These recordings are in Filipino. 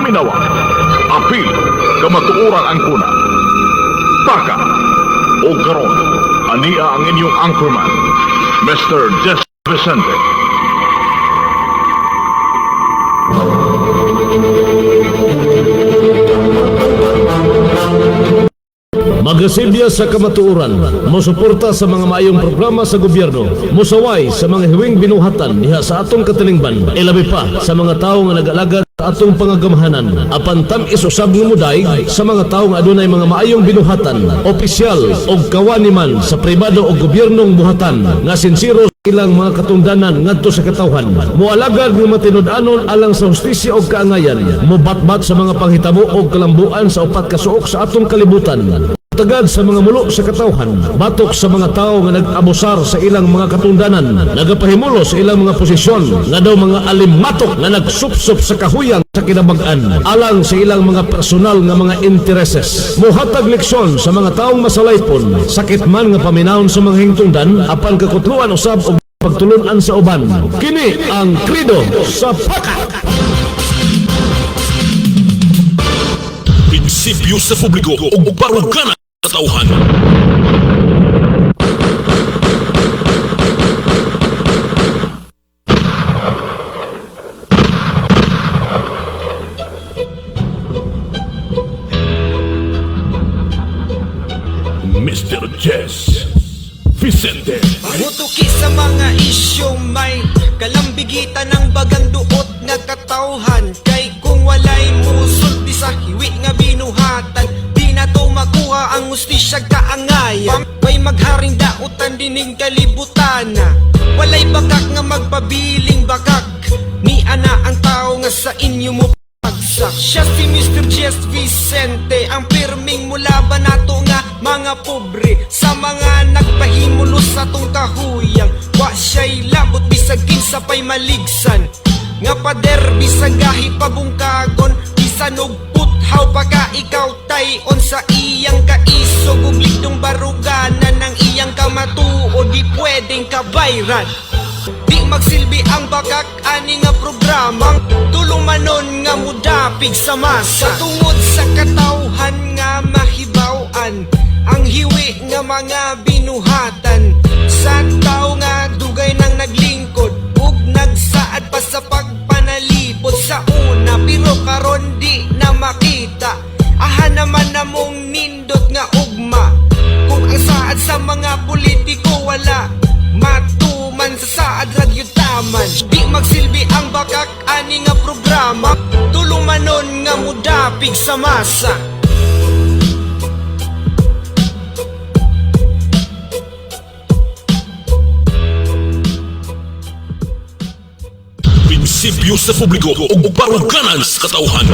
paminawa, apil, kamatuoran ang kuna. Baka, o karon, ania ang inyong anchorman, Mr. Jess Vicente. Magasilya sa kamatuoran, mosuporta sa mga maayong programa sa gobyerno, musaway sa mga hiwing binuhatan diha sa atong katilingban, ilabi pa sa mga tawo nga nag-alagad sa atong pangagamahanan, apan tamis usab nga muday sa mga tawo nga adunay mga maayong binuhatan, opisyal o kawani man sa pribado o gobyernong buhatan nga sinsiro ilang mga katungdanan ngadto sa katawhan, moalagad nga matinud-anon alang sa hustisya o kaangayan, mobatbat sa mga panghitabo o kalambuan sa upat ka suok sa atong kalibutan, tagad sa mga mulo sa katawhan, batok sa mga tao nga nag-abusar sa ilang mga katungdanan, nagapahimulo sa ilang mga posisyon, nga daw mga alimatok nga nagsupsup sa kahuyang sa kinabag-an, alang sa ilang mga personal nga mga intereses. Muhatag leksyon sa mga taong masalaypon, sakit man nga paminahon sa mga hingtungdan, apan kakutluan usab og pagtulunan sa uban. Kini ang Krido sa Paka! Prinsipyo sa publiko o baruganan sa tauhan. Mr. Jess Vicente. Mutuki sa mga isyong may kalambigitan ng bagang duot nga katawhan. Kay kung walay musot di sa hiwi nga binuhatan, di na to makuha ang ustisya kaangayan. May magharing dautan dining kalibutan, walay bakak nga magpabiling bakak. Ni ana ang tao nga sa inyo mo pagsak. Siya si Mr. Jess Vicente, ang pirming mula ba nato nga mga pobre, sa mga nagpahimulos sa tong kahuyang. Wa siya'y labot bisag kinsa pa'y maligsan, nga pader bisag gahi pabungkagon, bisan og puthaw pagka ikaw tayon sa iyang kaisog ug ligdong baruganan ng iyang kamatuo, di pwedeng kabayran. Di magsilbi ang bakak ani nga programang tulumanon nga mudapig sa masa, tungod sa katawhan nga mahibaw-an ang hiwi nga mga binuhatan sa tao nga dugay nang naglingkod ug nagsaad pa sa pagpanalipod sa una, pero karon di na makita. Aha naman namong nindot nga ugma kung ang saad sa mga politiko wala matuman sa saad ragyutaman. Di magsilbi ang bakak ani nga programa tulumanon nga mudapig sa masa. Prinsipyo sa publiko o baruganan sa katauhan.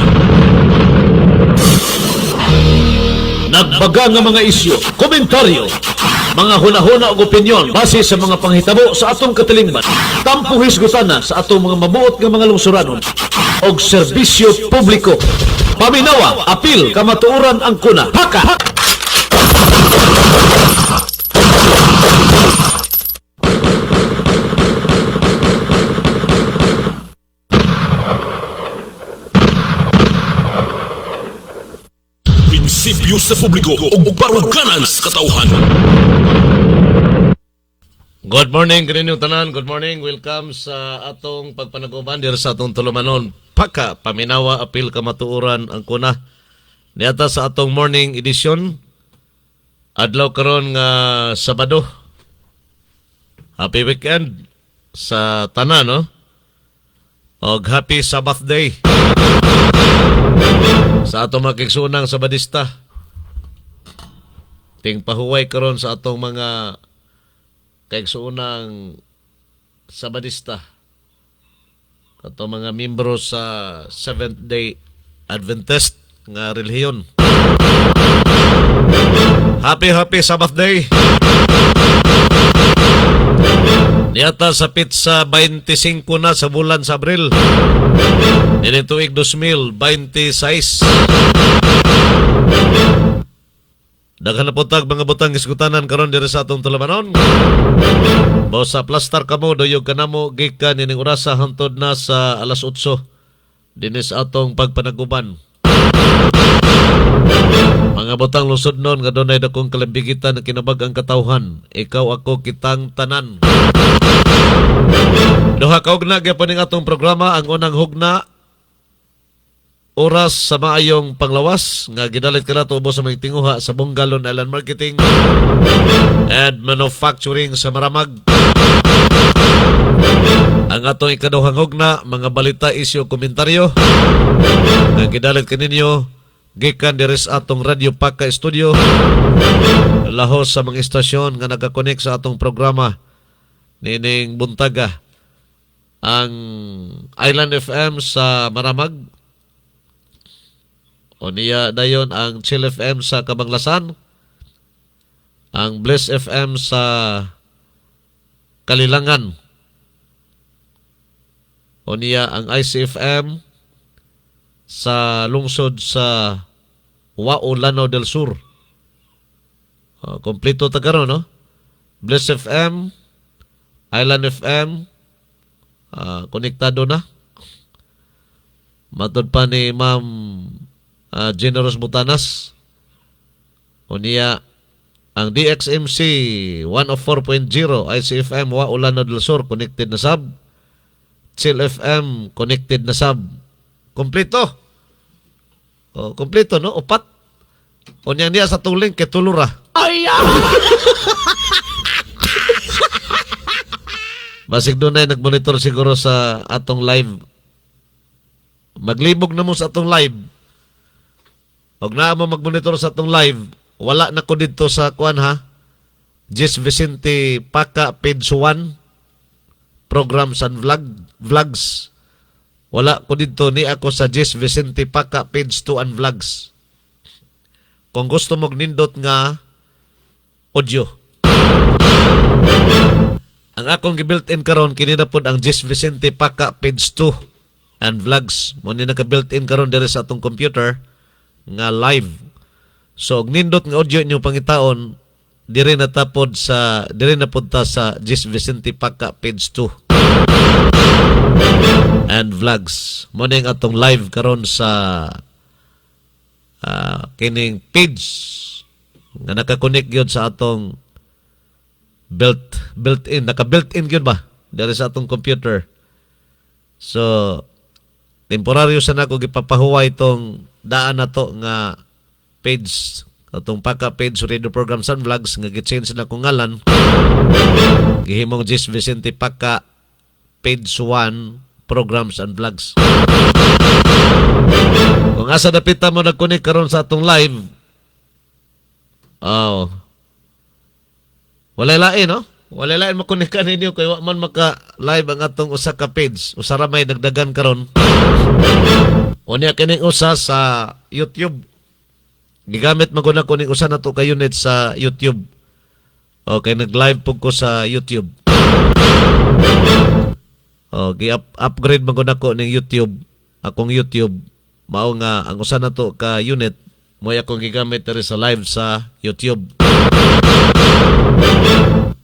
Nagbaga nga mga isyu, komentaryo, mga hunahuna o opinyon base sa mga panghitabo sa atong katilingban, tampo hisgutana sa atong mga mabuot nga mga lungsuranon og serbisyo publiko. Paminawa, apil, kamatuoran ang kuna. Haka! Prinsipyo sa publiko o baruganan sa katauhan. Good morning, kaninyong tanan. Good morning. Welcome sa atong pagpanag-uban diri sa atong tulumanon. Paka, paminawa, apil, kamatuoran ang kuna. Niata sa atong morning edition. Adlaw karon nga Sabado. Happy weekend sa tanan, no? Og happy Sabbath day sa atong makiksunang Sabadista. Ting pahuway karon sa atong mga kaigsuunang Sabadista, atong mga membro sa Seventh-day Adventist nga relihiyon. Happy Sabbath day. Niyata sa pizza 25 na sa bulan sa Abril. Nini tuig 2026. Daghan na puntag mga butang isgutanan karon diri sa atong tulumanon. Bawo sa plastar kamo doyog kanamo gikan ining orasa hangtod na sa alas 8 dinis atong pagpanaguban. Mga botang lusod nun nga doon ay dakong kalambigitan na kinabag ang katawhan. Ikaw ako kitang tanan. Duha ka hugna gyapon ning atong programa. Ang unang hugna oras sa maayong panglawas nga gidalit ka nato ubos sa mga tinguha sa Bungalon Island Marketing and Manufacturing sa Maramag. Ang atong ikaduhang hugna, mga balita, isyu, komentaryo nga gidalit kaninyo gikan diri sa atong Radio Paka Studio, lahos sa mga istasyon nga nakakonek sa atong programa nining buntaga. Ang Island FM sa Maramag, o niya dayon ang Chill FM sa Kabanglasan, ang Bliss FM sa Kalilangan, o niya ang ICFM sa lungsod sa Wao, Lanao del Sur. Kompleto ta karon, no? Bliss FM, Island FM, konektado na. Matod pa ni Ma'am Generous Butanas. O niya ang DXMC 104.0 ICFM Wao, Lanao del Sur, connected na sab. Chill FM, connected na sab. Kompleto. Kompleto, no? Upat. O niya sa tuling kay tulura. Ay! Basig doon ay nagmonitor siguro sa atong live. Maglibog na mo sa atong live. Huwag na mo magmonitor sa atong live. Wala na ko dito sa kuan, ha? Jess Vicente Paka, page 1. Programs and vlogs. Wala ko dito, ni ako sa Jess Vicente Paka, page 2 and vlogs. Kung gusto mong nindot nga audio. Ang akong gi-built-in karon kini na pod ang Jess Vicente Paka, page 2 and vlogs. Mo ni naka-built-in karon diri sa atong computer nga live. So og nindot nga audio inyo pangitaon diri na pod ta sa Jess Vicente Paka, page 2 and vlogs. Mo ning atong live karon sa kining page nga naka-connect gyud sa atong built-in, naka-built-in gyud ba diri sa atong computer. So temporaryo sa nako gipapahuway itong daan na to nga page, atong Paka page radio programs and vlogs nga gi-change na kong ngalan. Gihimong Jess Vicente Paka, page 1 programs and vlogs. Kung asa dapita mo nag-connect karon sa atong live, walay lain, no? Walay lain makunik ka ninyo kay wa man maka-live ang atong usa ka page. Usara may dagdagan karon. Unya kining usa sa YouTube. Gigamit maguna ko ning usa na to ka unit sa YouTube. Okay, nag-live po ko sa YouTube. Gi-upgrade maguna ko ning YouTube. Akong YouTube. Mao nga ang usa na to ka unit mo akong gigamit diri sa live sa YouTube.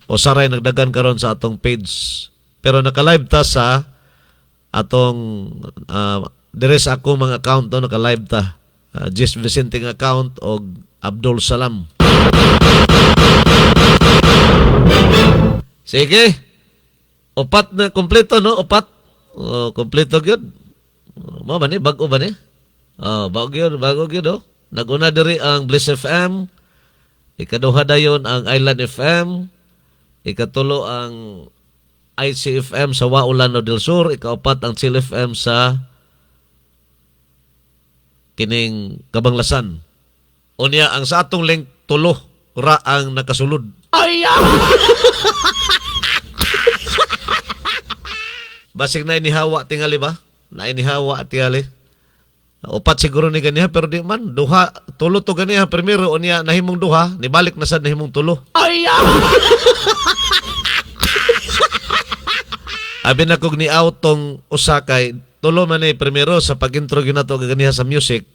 O saray nagdagan karon sa atong page. Pero naka-live ta sa atong dire sa ako mga account to, naka-live ta. Jess Vicente ng account o Abdul Salam. Sige. Upat na kompleto, no? Upat. Kompleto gyud. Mo ba ni? Bago ba ni? Bago gyud, oh. Naguna diri ang Bliss FM. Ikaduha dayon ang Island FM. Ikatulo ang ICFM sa Wao, Lanao del Sur. Ikaapat ang Chill FM sa kining Kabanglasan. Unya ang sa atong link tulo ra ang nakasulod. Ay! Basig na inihawa tingali ba? Na inihawa tingali. Upat siguro ni ganiha pero di man duha tulo to ganiha primero unya nahimong duha nibalik na sad nahimong tulo. Ay! Abi na kog ni outong usa kay tulo man ni primero sa pag-intro ginato ganiha sa music.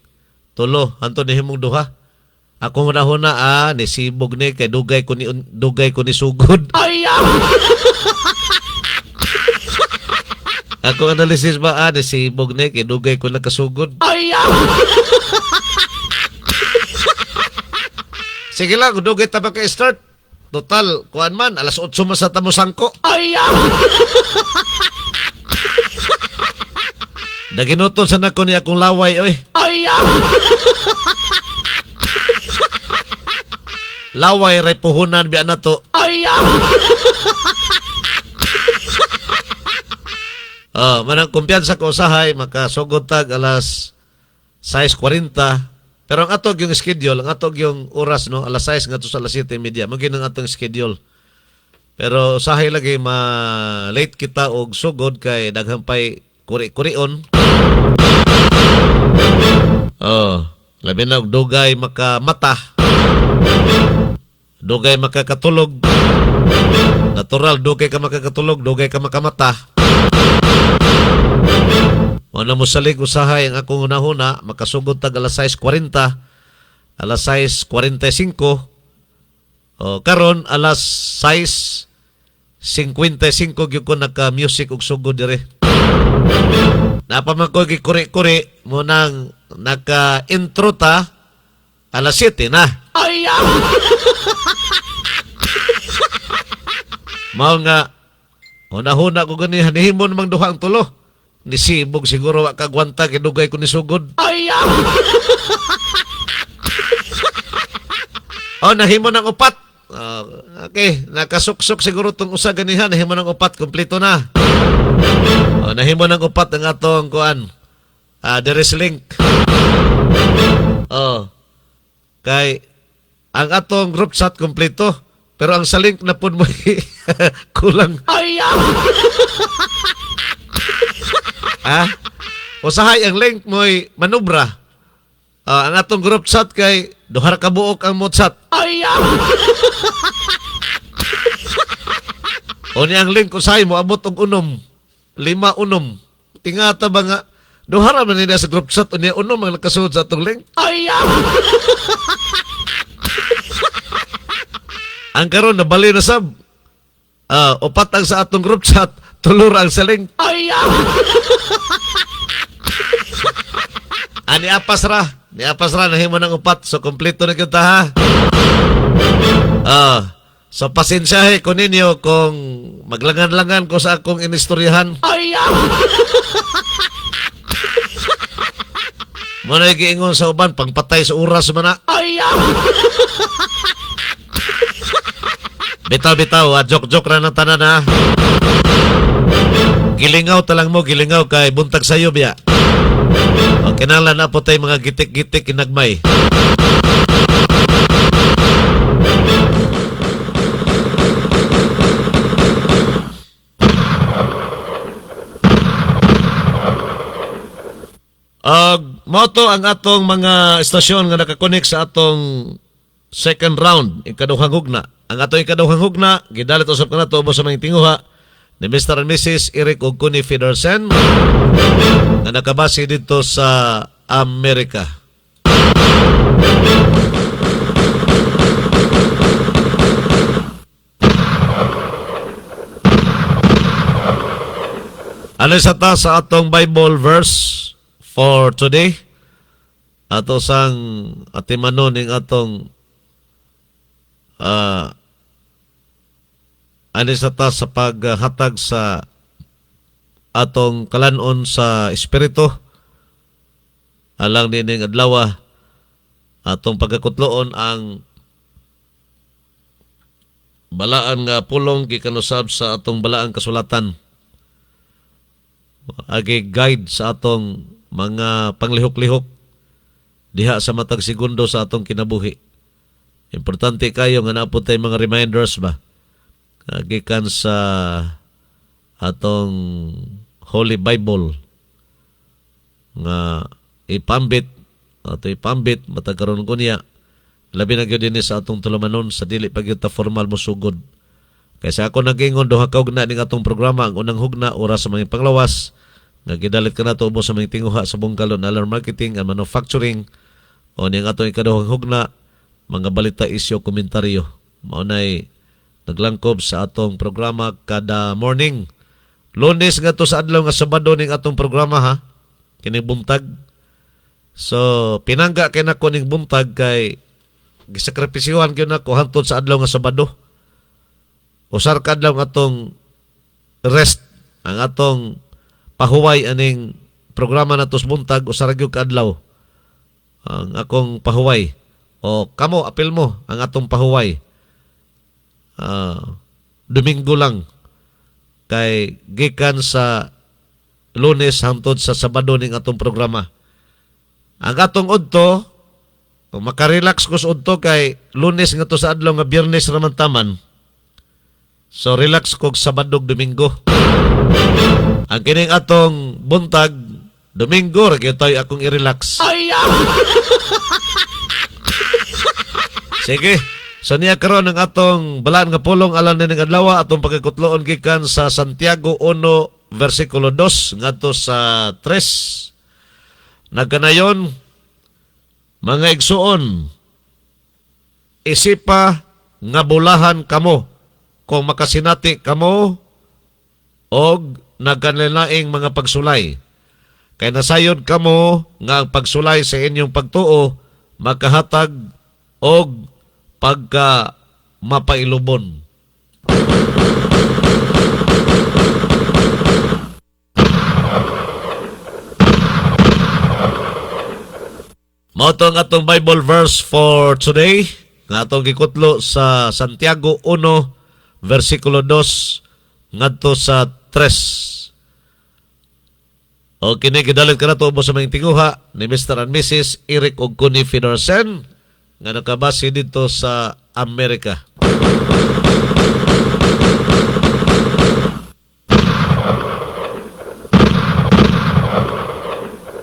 Tulo hanto nihimong duha. Ako huna ni sibog ni kay dugay ko ni sugod. Ay! Ako analysis ba si Bogne kinugay ko nagkasugod. Sige lang, dugay ta ba kay start. Total, kuan man, alas 8 man sa tamo sangko. Naginuton sa nako ni akong laway, oy. Laway, ray puhunan, biya na to. Manang kumpiyansa ko usahay, makasugod tag alas 6:40. Pero ang atog yung schedule, ang atog yung oras, no, alas 6 nga to sa alas 7:30. Maging ang atong schedule. Pero usahay lagi, ma-late kita og sugod kay daghampay kuri-kurion. Labi na og dugay makamata. Dugay makakatulog. Natural, dugay ka makakatulog, dugay ka makamata. Wala mo salig usahay ang akong unahuna, makasugod tag alas 6:40, alas 6:45, karon alas 6:55 gyud ko naka-music og sugod dire. Napaman ko gikuri-kuri mo nang naka-intro ta alas 7 na. Mao nga unahuna ko gani hanihimon mang duha ang tulo. Nisibog siguro wa kagwanta kinugay ko ni sugod. Nahimo ng upat. Okay, nakasuksok siguro tong usa ganihan, nahimo ng upat, kompleto na. Nahimo ng upat ang atong kuan. There is link. Kay ang atong group chat kompleto, pero ang sa link na pud mo kulang. Usahay ang link mo'y manubra. Ang atong group chat kay duhar ka buok ang mo chat. O ni ang link usahay mo abot og unom. 5 unom. Tingata ba nga duhar man nila sa group chat unya unom ang nakasuod sa atong link. Ang karon nabali na sab. Upat ang sa atong group chat, tulor ang sa link. Ni apas ra nahimo ng upat, so kompleto na kita ha. So pasensyahe ko ninyo kung maglangan-langan ko sa akong inistoryahan. Muna giingon sa uban, pangpatay sa oras man na. Bitaw, joke-joke ra ng tanan ha. Gilingaw talang mo, gilingaw kay buntag sayo biya. Kinala na po tayo mga gitik-gitik inagmay. Moto ang atong mga istasyon nga nakakonek sa atong second round, ikaduhang hugna. Ang atong ikaduhang hugna, gidalit usap ka na to sa mga tinguha ni Mr. and Mrs. Eric ug Connie Federsen na nakabase dito sa Amerika. Ano sa ta sa atong Bible verse for today? Ato sang atimanon ning atong ano sa ta sa paghatag sa atong kalanon sa espiritu alang nining adlaw atong pagkakutloon ang balaan nga pulong gikanusab sa atong balaang kasulatan agi guide sa atong mga panglihok-lihok diha sa matag segundo sa atong kinabuhi. Importante kayo nga naapod tay mga reminders ba gikan sa atong Holy Bible nga ipambit matag karon ko niya labi na gyud dinhi sa atong tulumanon sa dili pa gyud ta formal mo sugod. Kaysa ako nagingon duha ka hugna ning atong programa, ang unang hugna oras sa mga panglawas nga gidalit ka nato ubos sa mga tinguha sa bungkalon alarm marketing and manufacturing o ning atong ikaduhang hugna mga balita, isyo, komentaryo. Maunay naglangkob sa atong programa kada morning Lunes nga to sa adlaw nga Sabado ning atong programa ha. Kining buntag. So pinangga kay nako ning buntag kay gisakripisyohan gyud nako hangtod sa adlaw nga Sabado. Usar ka adlaw nga atong rest ang atong pahuway aning programa nato sa buntag usar gyud ka adlaw ang akong pahuway. O kamo apil mo ang atong pahuway. Domingo lang kay gikan sa Lunes hangtod sa Sabado ning atong programa. Ang atong udto kung makarelax ko sa udto kay Lunes nga to sa adlaw nga Biyernes raman taman. So relax ko Sabado Domingo. Ang kining atong buntag Domingo ra gyud tayo akong i-relax. Sige. So niya karon ang atong balaan nga pulong alang ning adlaw atong pagkakutloon gikan sa Santiago 1 versikulo 2 ngadto sa 3. Nagkanayon mga igsuon isipa nga bulahan kamo kung makasinati kamo og nagkanilaing mga pagsulay. Kay nasayod kamo nga ang pagsulay sa inyong pagtuo makahatag og pagka mapailubon. Mao to ang atong Bible verse for today nga atong gikutlo sa Santiago 1 versikulo 2 ngadto sa 3. O kini gidalit ka na to sa mga tinguha ni Mr. and Mrs. Eric ug Connie Fidorsen nga nakabase dito sa Amerika.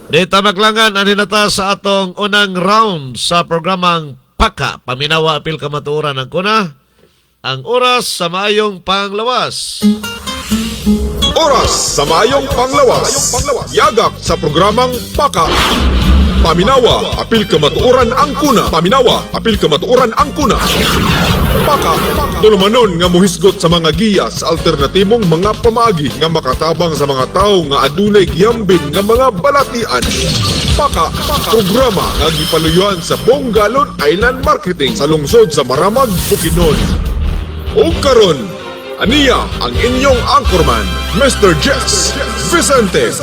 Dito maglangan ani nata sa atong unang round sa programang Paka Paminawa Apil Kamatuoran ang kuna. Ang oras sa maayong panglawas. Oras sa mayong panglawas. Yagak sa programang Paka. Paminawa, apil kamatuoran ang kuna. Paminawa, apil kamatuoran ang kuna. Paka, tulumanon nga muhisgot sa mga giya sa alternatibong mga pamaagi nga makatabang sa mga tao nga adunay giyambin nga mga balatian. Paka, programa nga gipaluyuan sa Bongalon Island Marketing sa lungsod sa Maramag, Bukidnon. O karon, aniya ang inyong anchorman, Mr. Jess Vicente.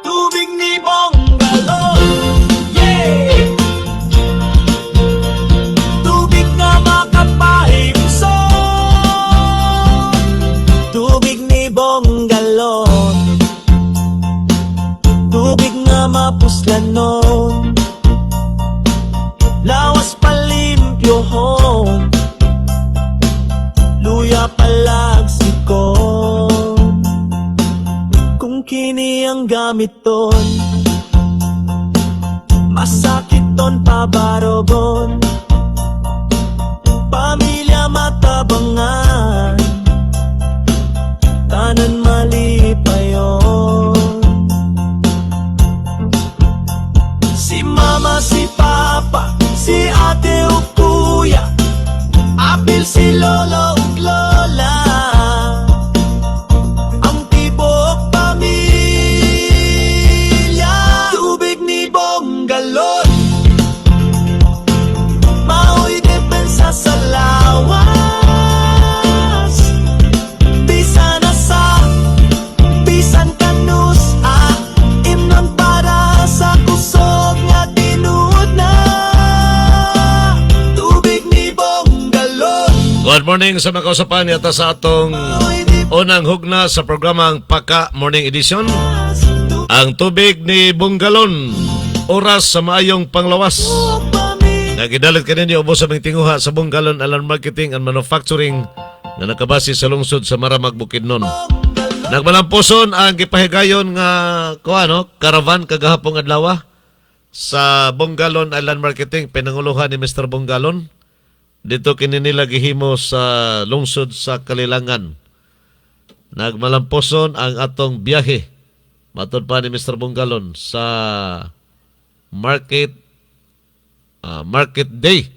Tubig ni Bongalon, yeah. Tubig na makapahimso. Tubig ni Bongalon, tubig nga mapuslanon. Lawas palimpyohon, luya palagsikon. Kung kini ang gamiton, masakit ton pabarobon. Pamilya matabangan, tanan malipayon. Si mama, si papa, si ate o kuya, apil si lolo ug lola. Ang tibok pamilya, tubig ni Bongalon, mao'y depensa sa lawas. Bisan na sa, bisan kanus, imnon para sa kusog nga tinuod na. Tubig ni Bongalon, Good morning sa mga kausapan yata sa atong unang hugna sa programang Paka Morning Edition. Ang tubig ni Bongalon, oras sa maayong panglawas. Nagidalit ka ninyo ubos sa mga tinguha sa Bongalon Island Marketing and Manufacturing na nakabase sa lungsod sa Maramag, Bukidnon. Nagmalampuson ang gipahigayon nga caravan kagahapong adlaw sa Bongalon Island Marketing, pinanguluhan ni Mr. Bongalon. Dito kini nila gihimo sa lungsod sa Kalilangan. Nagmalampuson ang atong biyahe matud pa ni Mr. Bongalon sa market day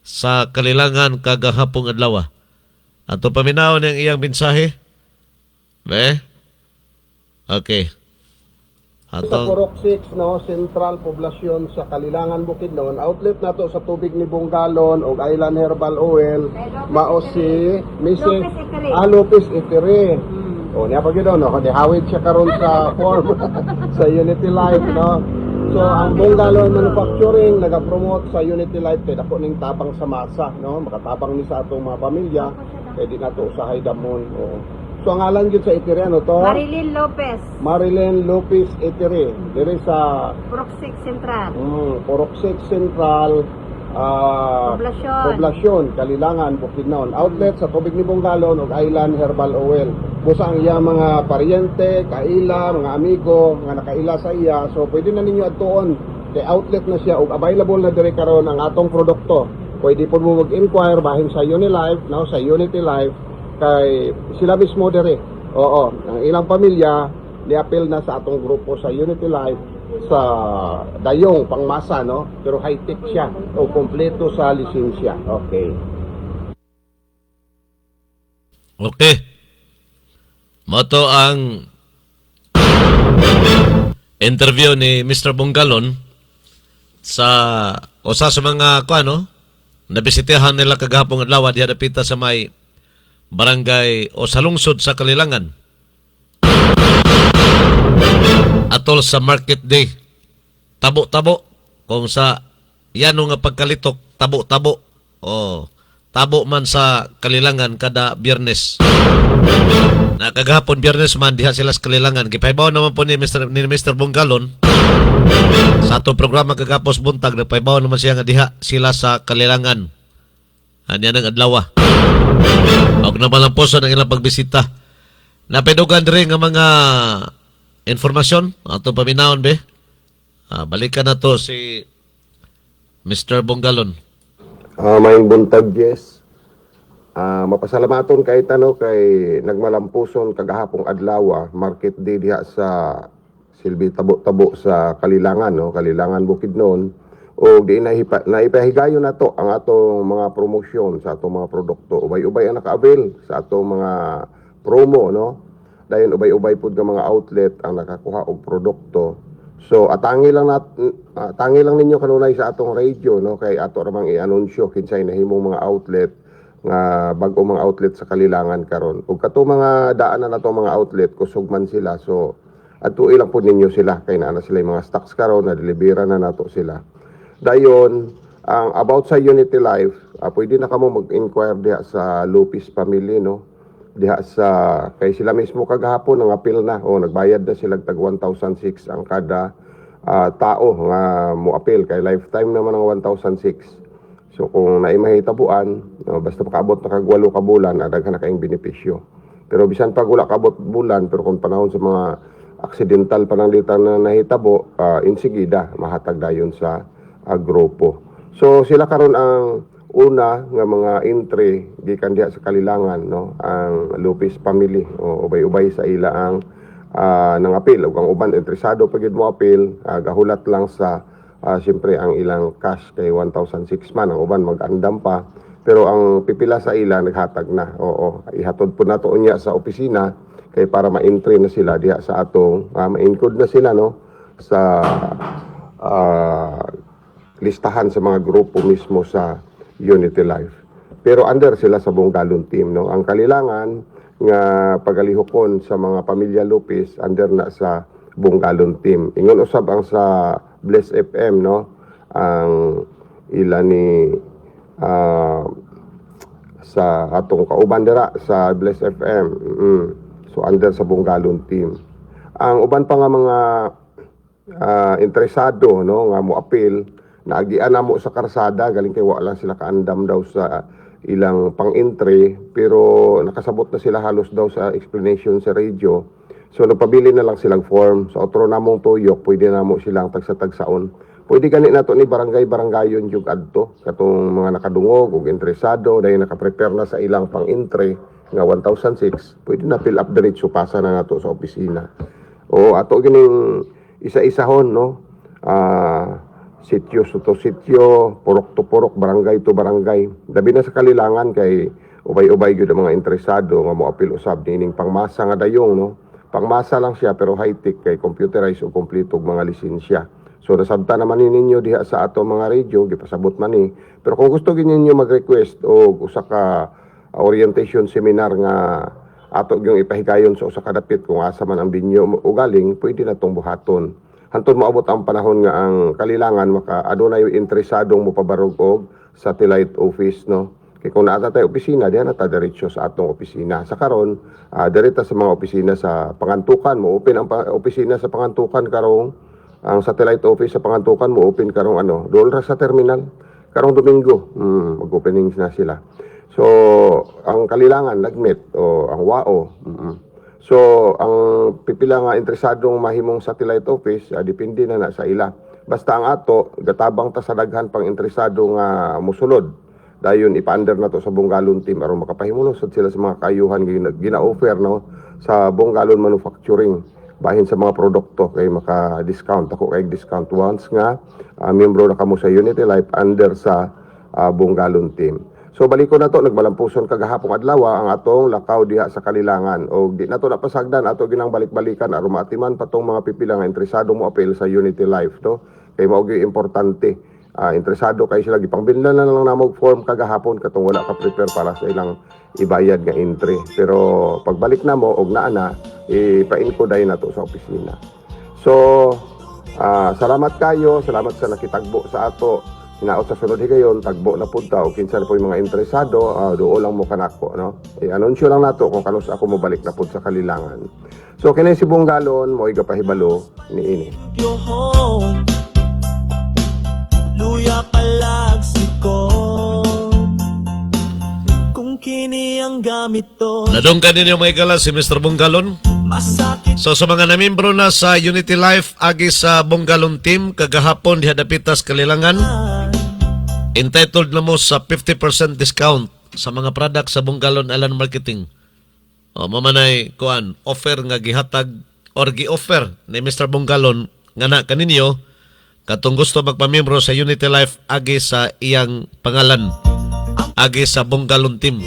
sa Kalilangan kagahapong adlaw. Ato paminaw ng iyang mensahe. Be? Okay. Sa Atong Purok 6, no, Central Poblasyon sa Kalilangan, Bukidnon, outlet na to sa tubig ni Bunggalon o Island Herbal Oil, mao si Mrs. Lopez Itire. O niya pa gino, no, kundi hawid siya karon sa form sa Unity Life, no. So ang Bunggalon Manufacturing nagapromote sa Unity Life kay dako ning tabang sa masa, no, makatabang ni sa atong mga pamilya kay di nato usahay damon. O. So ang ngalan gyud sa Itire ano to? Marilyn Lopez, Marilyn Lopez Itire, diri sa Purok 6 Central. Purok 6 Central Poblasyon, Kalilangan, Bukidnon. Outlet sa tubig ni Bunggalon ug Island Herbal Oil. Busa ang iya mga paryente, kaila, mga amigo nga nakaila sa iya. So pwede na ninyo adtuon kay outlet na siya ug available na diri karon ang atong produkto. Pwede po mo mag-inquire bahin sa Unilife, no, sa Unity Life kay sila mismo diri. Oo, ang ilang pamilya ni-appeal na sa atong grupo sa Unity Life sa dayong pangmasa, no? Pero high-tech siya o kompleto sa lisensya. Okay. okay. Moto ang interview ni Mr. Bunggalon sa usa sa mga kuano nabisitahan nila kagahapon adlaw diha dapita sa may barangay o sa lungsod sa Kalilangan. Atol sa market day. Tabo-tabo. Kung sa yano nga pagkalitok, tabo-tabo. O, tabo man sa Kalilangan kada Biyernes. Nakagahapon Biyernes man, diha sila sa Kalilangan. Kipaibaw naman po ni Mr. Bunggalon. Sa atong programa kagapos buntag, nagpaibaw naman siya nga diha sila sa Kalilangan. Anya ng adlaw. Og naman lang po sa ilang pagbisita. Napedugan rin nga mga informasyon ato paminawon be. Balikan na to si Mr. Bunggalon. Maing buntag, yes. Mapasalamaton kay kay nagmalampuson kagahapong adlaw, market day diha sa Silbi Tabo-Tabo sa Kalilangan, no, Kalilangan Bukidnon. O di naipahigayon na to ang atong mga promosyon sa atong mga produkto. Ubay-ubay ang naka-avail sa atong mga promo, no. Dayon ubay-ubay pud nga mga outlet ang nakakuha og produkto. So tangi lang ninyo kanunay sa atong radio, no, kay ato ra mang i-anunsyo kinsay nahimong mga outlet nga bag-o mga outlet sa Kalilangan karon. Ug kato mga daanan nato mga outlet kusog man sila. So adto ilang pud ninyo sila kay naa na sila yung mga stocks karon na delibera na nato sila. Dayon, ang about sa Unity Life, pwede na kamo mag-inquire diha sa Lopez family, no? Diha sa kay sila mismo kagahapon ang appeal na o nagbayad na sila tag 1,006 ang kada tao nga mo appeal kay lifetime naman ang 1,006. So kung naimahitabuan, no, basta makaabot na kag 8 ka bulan, daghan na kayong benepisyo. Pero bisan pag wala kabot bulan, pero kung panahon sa mga aksidental pananglitan na nahitabo, insigida mahatag dayon sa grupo. So sila karon ang una nga mga entry gikan diha sa Kalilangan, no, ang Lopez family o ubay-ubay sa ila ang nang-appeal ug ang uban interesado pagid mo appeal, gahulat lang sa siyempre ang ilang cash kay 1,006 man, ang uban mag-andam pa pero ang pipila sa ila naghatag na. Oo, ihatod po nato unya sa opisina kay para ma-entry na sila diha sa atong ma-encode na sila, no, sa listahan sa mga grupo mismo sa Unity Life. Pero under sila sa Bunggalon team, no. Ang Kalilangan nga pagalihokon sa mga pamilya Lopez under na sa Bunggalon team. Ingon usab ang sa Bless FM, no. Ang ila ni sa atong kauban dira sa Bless FM. So under sa Bunggalon team. Ang uban pa nga mga interesado, no, nga mo appeal naagian na mo sa karsada galing kay wala sila kaandam daw sa ilang pang-entry pero nakasabot na sila halos daw sa explanation sa radio. So nagpabili na lang silang form sa otro namong tuyok, pwede na mo silang tagsa-tagsaon. Pwede gani nato ni barangay-barangayon yung adto katong mga nakadungog ug interesado dahil nakaprepare na sa ilang pang-entry nga 1,006, pwede na fill up diretso pasa na nato sa opisina. O ato gining isa-isahon, no, sityo to sityo, purok to purok, barangay to barangay. Dabi na sa Kalilangan kay ubay-ubay gyud ang mga interesado nga moapil usab niining pangmasa nga dayong no. Pangmasa lang siya pero high-tech kay computerized o kompleto og mga lisensya. So nasabta naman ninyo diha sa ato mga radio gipasabot man ni. Pero kung gusto gid ninyo mag-request og usa ka orientation seminar nga ato gyung ipahigayon sa usa ka dapit kung asa man ang binyo o galing, pwede na tong buhaton. Hantod moabot ang panahon nga ang kalilangan maka adunay interesadong mopabarog og satellite office no. Kaya kung naata tayo opisina, diyan na ta diretso sa atong opisina. Sa karon, direta sa mga opisina sa Pangantukan, mo open ang opisina sa Pangantukan karong ang satellite office sa Pangantukan mo open karong doon ra sa terminal. Karong Domingo, mag-openings na sila. So, ang kalilangan nagmet o ang WAO. So, ang pipila nga interesadong mahimong satellite office, depende na sa ila. Basta ang ato, gatabang ta sa daghan pang interesado nga musulod. Dayon ipa-under na to sa Bonggalon team aron makapahimulusod sila sa mga kayuhan gina-offer no sa Bonggalon manufacturing bahin sa mga produkto kay maka-discount ako kay discount once nga miyembro na kamo sa Unity Life under sa Bonggalon team. So baliko na to nagmalampuson kagahapon adlaw ang atong lakaw diha sa Kalilangan og di na to napasagdan ato ginang balik-balikan aron maatiman pa tong mga pipila nga interesado mo apil sa Unity Life no kay mao gyud importante. Interesado kayo sila gipangbilhan na lang namog form kagahapon katong wala ka prepare para sa ilang ibayad nga entry pero pagbalik na mo og naa na ipa-info dayon nato sa opisina. So salamat kayo, salamat sa nakitagbo sa ato. Hinaot sa sunod higayon tagbo na pud ta og kinsa na po yung mga interesado duo lang mo kanako no. I-anunsyo lang nato kung kanus ako mo balik na pud sa Kalilangan. So kinay si Bonggalon mo igapahibalo niini. Your home Luya palagsikon Kung kini ang gamit to Nadong kanino mga ikala si Mr. Bonggalon. Masakit So sa mga namimbro na sa Unity Life agi sa Bonggalon team kagahapon diha dapitas Kalilangan, entitled na mo sa 50% discount sa mga product sa Bonggalon Alan Marketing. O mamanay kuan offer nga gihatag or gi-offer ni Mr. Bonggalon nga na kaninyo katong gusto magpamiyembro sa Unity Life agi sa iyang pangalan agi sa Bonggalon team.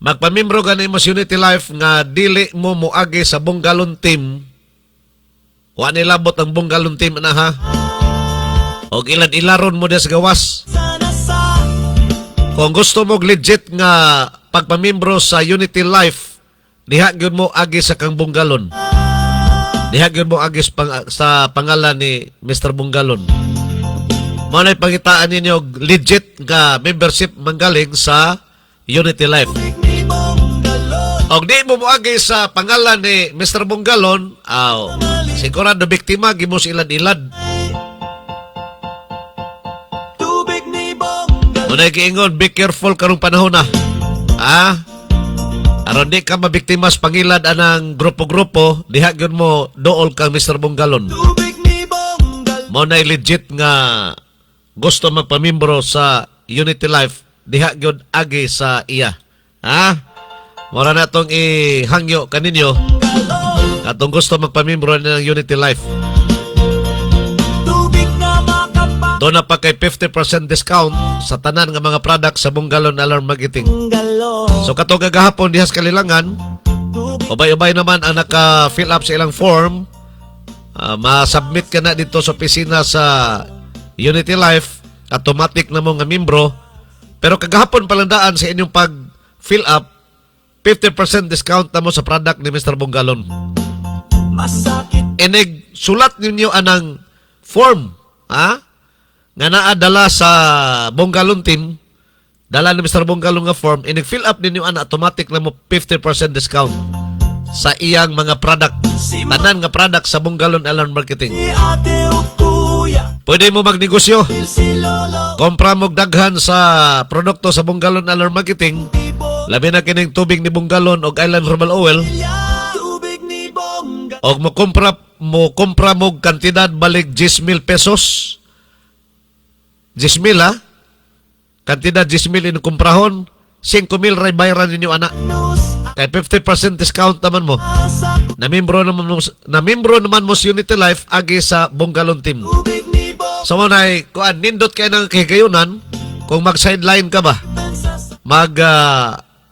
Magpamiyembro gani mo sa Unity Life nga dili mo moagi sa Bonggalon team. Wa nilabot ang Bonggalon team na ha. Og ilad-ilaron mo sa gawas. sana sa Kung gusto mo legit nga pagpamiyembro sa Unity Life, diha gyud mo agi sa kang Bonggalon. Diha gyud mo agi sa pangalan ni Mr. Bonggalon. Mao nay pangitaan ninyo legit nga membership manggaling sa Unity Life. ni Bonggalon Og di mo moagi sa pangalan ni Mr. Bonggalon, sigurado biktima gimos ilad-ilad. Tubig ni Bonggalon Unay giingon, be careful karong panahon na. Aron di ka mabiktima sa pangilad anang grupo-grupo, diha gyud mo dool kang Mr. Bonggalon. Tubig ni Bonggalon Mao nay legit nga gusto magpamimbro sa Unity Life, diha gyud agi sa iya. Mora na tong ihangyo kaninyo atong gusto magpamimbro ng Unity Life. Tubig na makapag Doon na pa kay 50% discount sa tanan nga mga product sa Bonggalon Alarm Marketing. Bonggalon So katong gagahapon dihas Kalilangan, ubay-ubay naman ang naka-fill up sa ilang form. Ma-submit ka na dito sa opisina sa Unity Life, automatic na mo nga membro. Pero kagahapon palandaan sa inyong pag-fill up, 50% discount na mo sa product ni Mr. Bonggalon. Masakit Inig, sulat ninyo anang form, nga naadala sa Bonggalon team, dala ni Mr. Bonggalon nga form, inig fill up ninyo an automatic na mo 50% discount sa iyang mga product. Tanan nga product sa Bonggalon Alarm Marketing. ni ate o kuya Pwede mo magnegosyo. Si lolo Kompra mo daghan sa produkto sa Bonggalon Alarm Marketing. Labi na kining tubig ni Bonggalon og Island Herbal Oil. Tubig ni Bonggalon Og mo kompra mo kantidad balik 10,000 pesos. 10,000 Kantidad 10,000 in kumprahon, 5,000 ray bayaran ninyo ana. Kay 50% discount naman mo. Namimbro naman mo sa Unity Life agi sa Bonggalon team. Tubig ni Bonggalon So mo nay kuan nindot kay nang kigayunan kung mag-sideline ka ba.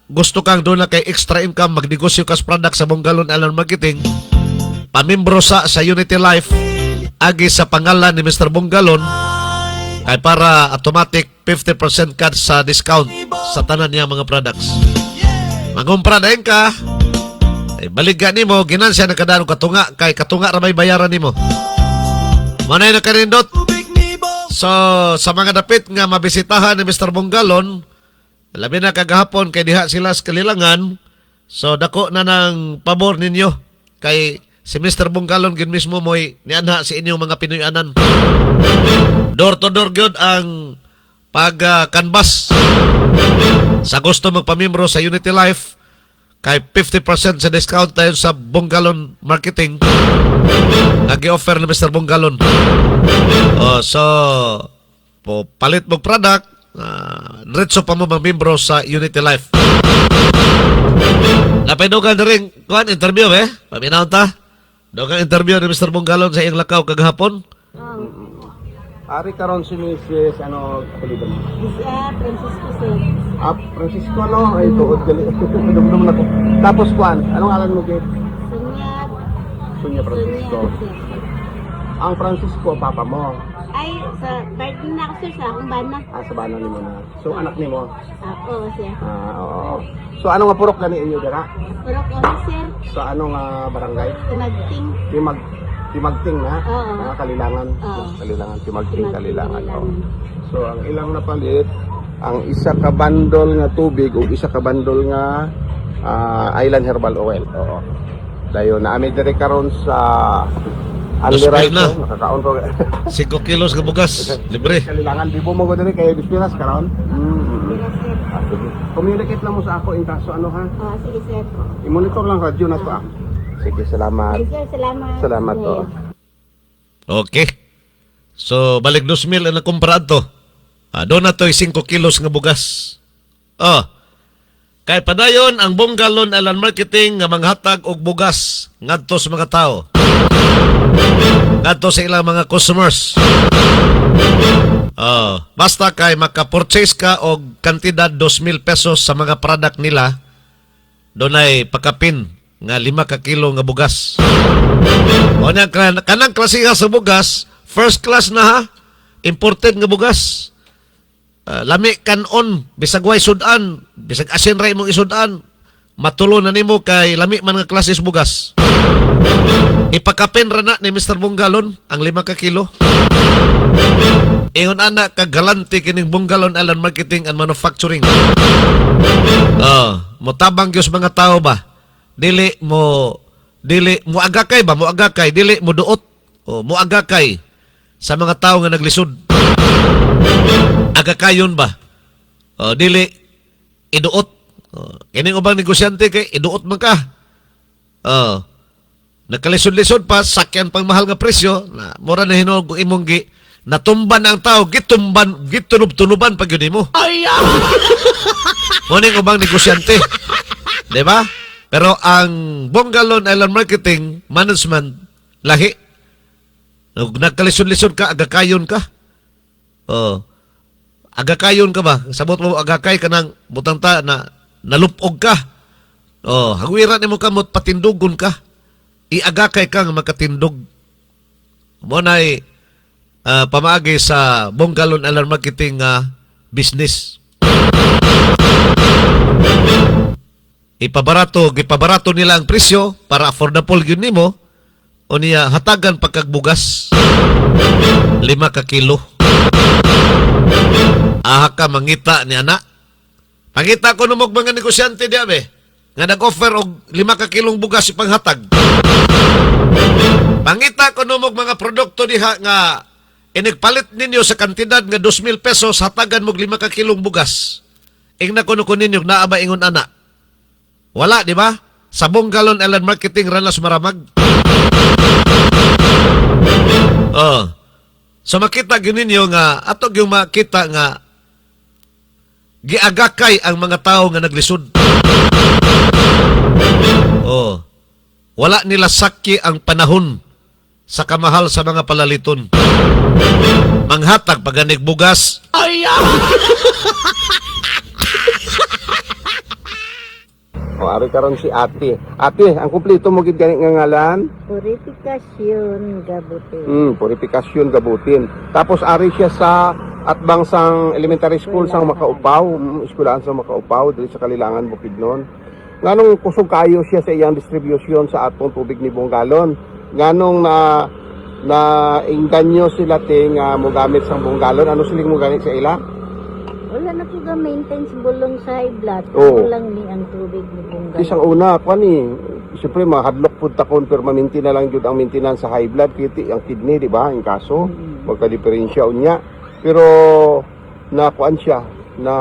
gusto kang doon na kay extra income, magnegosyo ka sa product sa Bonggalon Island Marketing, pamimbro sa Unity Life, agi sa pangalan ni Mr. Bonggalon, kay para automatic 50% cut sa discount sa tanan niya mga products. Mangumpra na ka, ay baligan nimo, ginansya na kadano katunga, kay katunga ra may bayaran nimo. Manay na kanindot. So, sa mga dapit nga mabisitahan ni Mr. Bonggalon, labi na kagahapon kay diha sila sa Kalilangan, so dako na ng pabor ninyo kay si Mr. Bonggalon gin mismo mo'y nianha si inyong mga Pinoyanan. Door to door gyud ang pag-canvas sa gusto magpamimbro sa Unity Life, kay 50% sa discount tayo sa Bonggalon Marketing nag-i-offer ni Mr. Bonggalon. So palit mo product, diretso pa mo mamimbro sa Unity Life. Napinugan na rin kuhan, interview paminaw ta dogang interview ni Mr. Bonggalon sa iyang lakaw kagahapon. Ari karon si Mrs. apelido mo? Francisco Sir. Francisco ay tuod gali. Dumdum na ko. Tapos kuan, anong ngalan mo gid? Sunya Francisco. Ang Francisco papa mo. Ay, sa birthday na ako sir sa akong bana. Sa bana nimo na. So anak nimo. Ako sir. Oo. So ano nga purok gani inyo dira? Pero ko sir, Sa ano nga barangay? tinagting. Timagting na? Oo. Kalilangan. Oo. Kalilangan, Timagting, Kalilangan. Oo. So ang ilang napalit, ang isa ka bandol nga tubig o isa ka bandol nga Island Herbal Oil. Oo. Dayon na ami diri karon sa Hospital na. Nakakaon ko. 5 kilos ka bugas, libre. Kalilangan di mo mo diri kay Bispiras karon. Pero sir. Sige. Communicate lang mo sa ako in kaso ano ha. Sige sir. I-monitor lang radyo na to. Sige, salamat. Ay, sir, salamat. Salamat to. Okay. So, balik 2,000 ang nakumparaan to. Doon na to'y 5 kilos nga bugas. Kay padayon ang Bonggalon Island Marketing nga manghatag og bugas ngadto sa mga tao. Ngadto sa ilang mga customers. Basta kay maka-purchase ka og kantidad 2,000 pesos sa mga product nila, doon ay pakapin nga 5 ka kilo nga bugas. O niya, kanang klasiha sa bugas, first class na ha, imported nga bugas. Lami kanon, bisag way sudan, bisag asin ray mong isudan, matulo na nimo kay lami man nga klase sa bugas. Ipakapin ra na ni Mr. Bonggalon ang 5 ka kilo. Ingon ana kagalanti kining Bonggalon Island Marketing and Manufacturing. Motabang gyud mga tao ba? Dili mo agakay ba? Mo agakay, dili mo duot. Mo agakay sa mga tao nga naglisod. Agakayon ba? Dili iduot. Kining ubang negosyante kay iduot man ka. Nagkalisod-lisod pa, sakyan pang mahal nga presyo, na mura na hinog imong natumban ang tao, gitunub-tunuban pag yun mo. Muning ubang negosyante. Di ba? Pero ang Bonggalon Island Marketing Management, lahi. Nagkalisod-lisod ka, agakayon ka. Agakayon ka ba? Sabot mo, agakay ka ng butanta na nalupog ka. Hagwiran mo ka, patindugon ka. Iagakay ka nga makatindog. Muna'y pamaagi sa Bonggalon Island Marketing business. Ipabarato nila ang presyo para affordable yun nimo o niya hatagan pagkagbugas 5 ka kilo. Aha ka mangita ni anak. Pangita ko numog mga negosyante di abe nga nag-offer og 5 ka kilong bugas ipanghatag. Pangita ko numog mga produkto diha nga inigpalit ninyo sa kantidad nga 2,000 pesos hatagan mo 5 ka kilong bugas. Ingna ko ninyo naaba ingon anak. Wala, di ba? Sa Bonggalon Island Marketing ranas maramag. So makita gininyo nga ato gyud makita nga giagakay ang mga tao nga naglisod. Wala nila sakki ang panahon sa kamahal sa mga palaliton. Manghatag paganig bugas. O, ari karon si ate. Ate, ang kumpleto mo gid gani nga ngalan? Purifikasyon gabuti. Purifikasyon gabutin. Tapos ari siya sa Atbang sang elementary school sang Makaupaw, eskwelahan sa Makaupaw diri sa Kalilangan Bukidnon. Nganong kusog kayo siya sa iyang distribution sa atong tubig ni Bunggalon. Nganong na inganyo sila ting mo gamit sang Bunggalon. Ano siling mo gamit sa ila? Wala na po ga maintenance bulong sa high blood. Oo. Lang ni ang tubig ni Bunggal. Isang una, kwani, siyempre mahadlok po takon pero maminti na lang jud ang maintenance sa high blood kiti ang kidney, di ba? Ang kaso, magka-diferensya unya. Pero nakuan siya na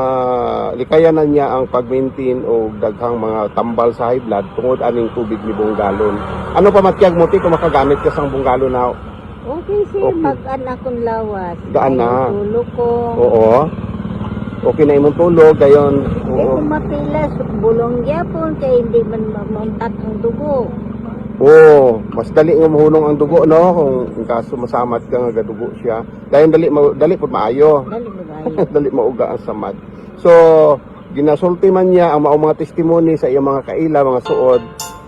likayanan niya ang pag-maintain o daghang mga tambal sa high blood tungod aning tubig ni Bunggalon. Ano pa matyag mo ti kung makagamit ka sang Bunggalon na? Okay sir, Okay. mag-an akong lawas. Gaan na? Tulog ko. Oo. Okay na imong tulog gayon. Kaya Oo. kung mapilas, bulong gyapon kay hindi man mamuntat ang dugo. Oo, mas dali nga mahunong ang dugo no kung kaso masamat ka nga gadugo siya. Dahil dali pud maayo. Dali mo gayo. Dali mauga ang samad. So, ginasulti man niya ang maong mga testimony sa iyang mga kaila, mga suod.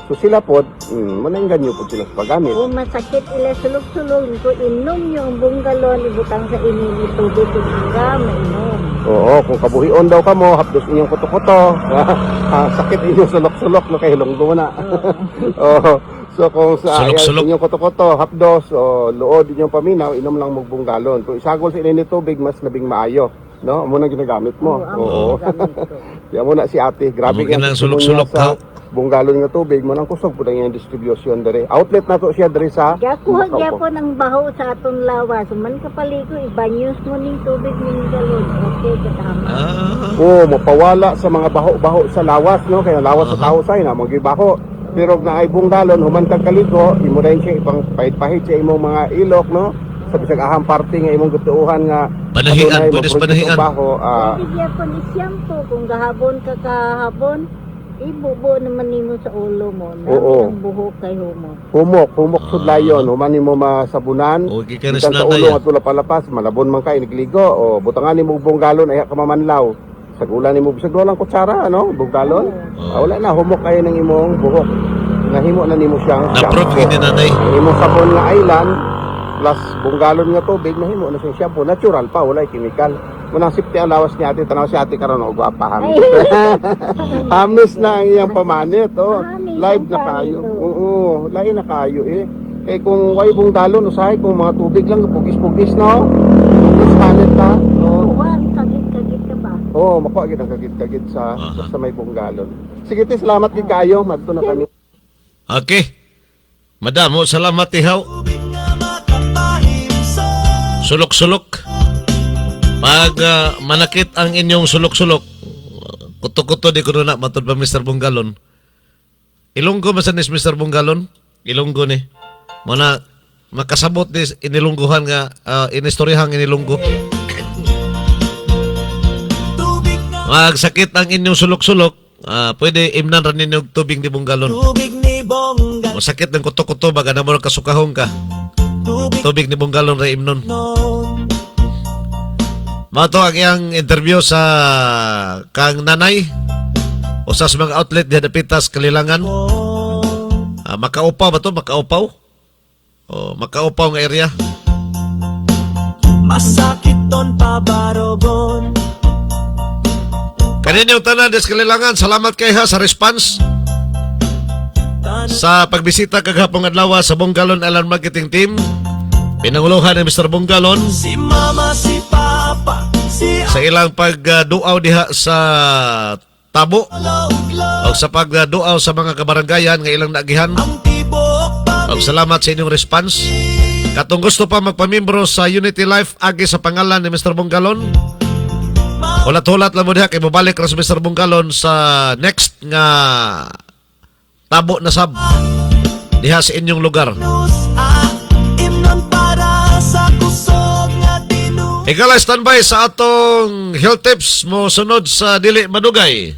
So sila pod, mananggan niyo po sila sa paggamit. Kung masakit ila sulog-sulog, ko inom yung Bunggalon, ibutang sa inini tubig kung hangga, mainom. Oo, kung kabuhion daw ka mo, hapdos inyong kuto-kuto. Sakit inyong sulok-sulok, no, kay hilonggo na. Oo. So kung sa Sulok-sulok. inyong kuto-kuto, hapdos, o luod inyong paminaw, inom lang mo Bunggalon. Kung isagol sa inini tubig, mas labing maayo. No, amo nang ginagamit mo. Oo. Yan mo na si ate. Grabe Amo ginang testimony sulok-sulok niya sa ka. Bunggalon nga tubig mo nang kusog po yung distribution dere. Outlet na to siya dere sa Gakuha Macau po. gyapon ang baho sa atong lawas. Man kapaligo, ibanyos mo ning tubig ning galon. Okay, katama. Oo, mapawala sa mga baho-baho sa lawas, no? Kaya lawas sa tao say na magibaho. Pero na ay Bunggalon, human kang kaligo, imo rin siya ipang pahit-pahit sa imong mga ilok, no? Sa bisag ahang parte nga imong gutuuhan nga Panahian, adunay pwede sa maproduce panahian. og baho, Pwede gyapon isyampo kung gahapon ka kahapon. Ibubo naman nimo sa ulo mo. Oo. Ang buhok kay humo. humok sudlayon, human nimo masabunan. Okay ka na Bisan sa sinanay, ulo at tula palapas, malabon man ka inigligo o butangan nimo Bunggalon ay ka mamanlaw. Sagulan nimo bisag walang kutsara, ano? Bunggalon. Wala na humok kayo ng imong buhok. Nahimo na nimo siyang Na-prove shampoo. ni nanay. Ang imong sabon nga island plus Bunggalon nga tubig nahimo na siyang shampoo, natural pa, wala chemical. Munang safety allowance ni ate, tanaw si ate karon og gwapa hamis. Hamis na ang iyang pamanit, oh. Hamis Live ang na kayo. pamanit, oh. Oo, lain na kayo eh. Eh kung way Bunggalon usahay kung mga tubig lang pugis-pugis no. Pugis hanit ta. No. Huwag, kagit-kagit ka ba? Oh, makuha gid ang kagit-kagit sa may Bunggalon. Sige, te, salamat gid kayo. Madto na kami. Okay. Madam, salamat ihaw. Sulok-sulok. Pag manakit ang inyong sulok-sulok, kuto-kuto di ko na matod pa Mr. Bunggalon. Ilonggo masanis Mr. Bunggalon? Ilonggo ni. Muna makasabot ni inilungguhan nga inistorihang inilunggo. Magsakit ang inyong sulok-sulok, pwede imnan rin ninyo tubig ni Bunggalon. Tubig ni Bongga. Masakit ng kuto-kuto baga na mo kasukahong ka. Tubig ni Bunggalon rin imnon. Mato ang iyang interview sa kang nanay o sa mga outlet di Hadapitas, Kalilangan. Makaupaw ba to? Makaupaw? O, Makaupaw nga area. Masakit ton pabarogon. Kanina yung tanan des Kalilangan, salamat kay ha sa response sa pagbisita kagahapong adlaw sa Bunggalon Island Marketing Team. Pinanguluhan ni Mr. Bunggalon Si mama, si papa, si sa ilang pagduaw diha sa Tabo o sa pagduaw sa mga kabaranggayan nga ilang nagihan. ang tibok pa. Og salamat sa inyong response. Katong gusto pa magpamimbro sa Unity Life agi sa pangalan ni Mr. Bunggalon. Hulat-hulat lang mo diha kay babalik ra sa Mr. Bunggalon sa next nga Tabo na sab diha sa inyong lugar. Imnon para sa kusog nga tinu. Ikala standby sa atong health tips mo sunod sa dili madugay.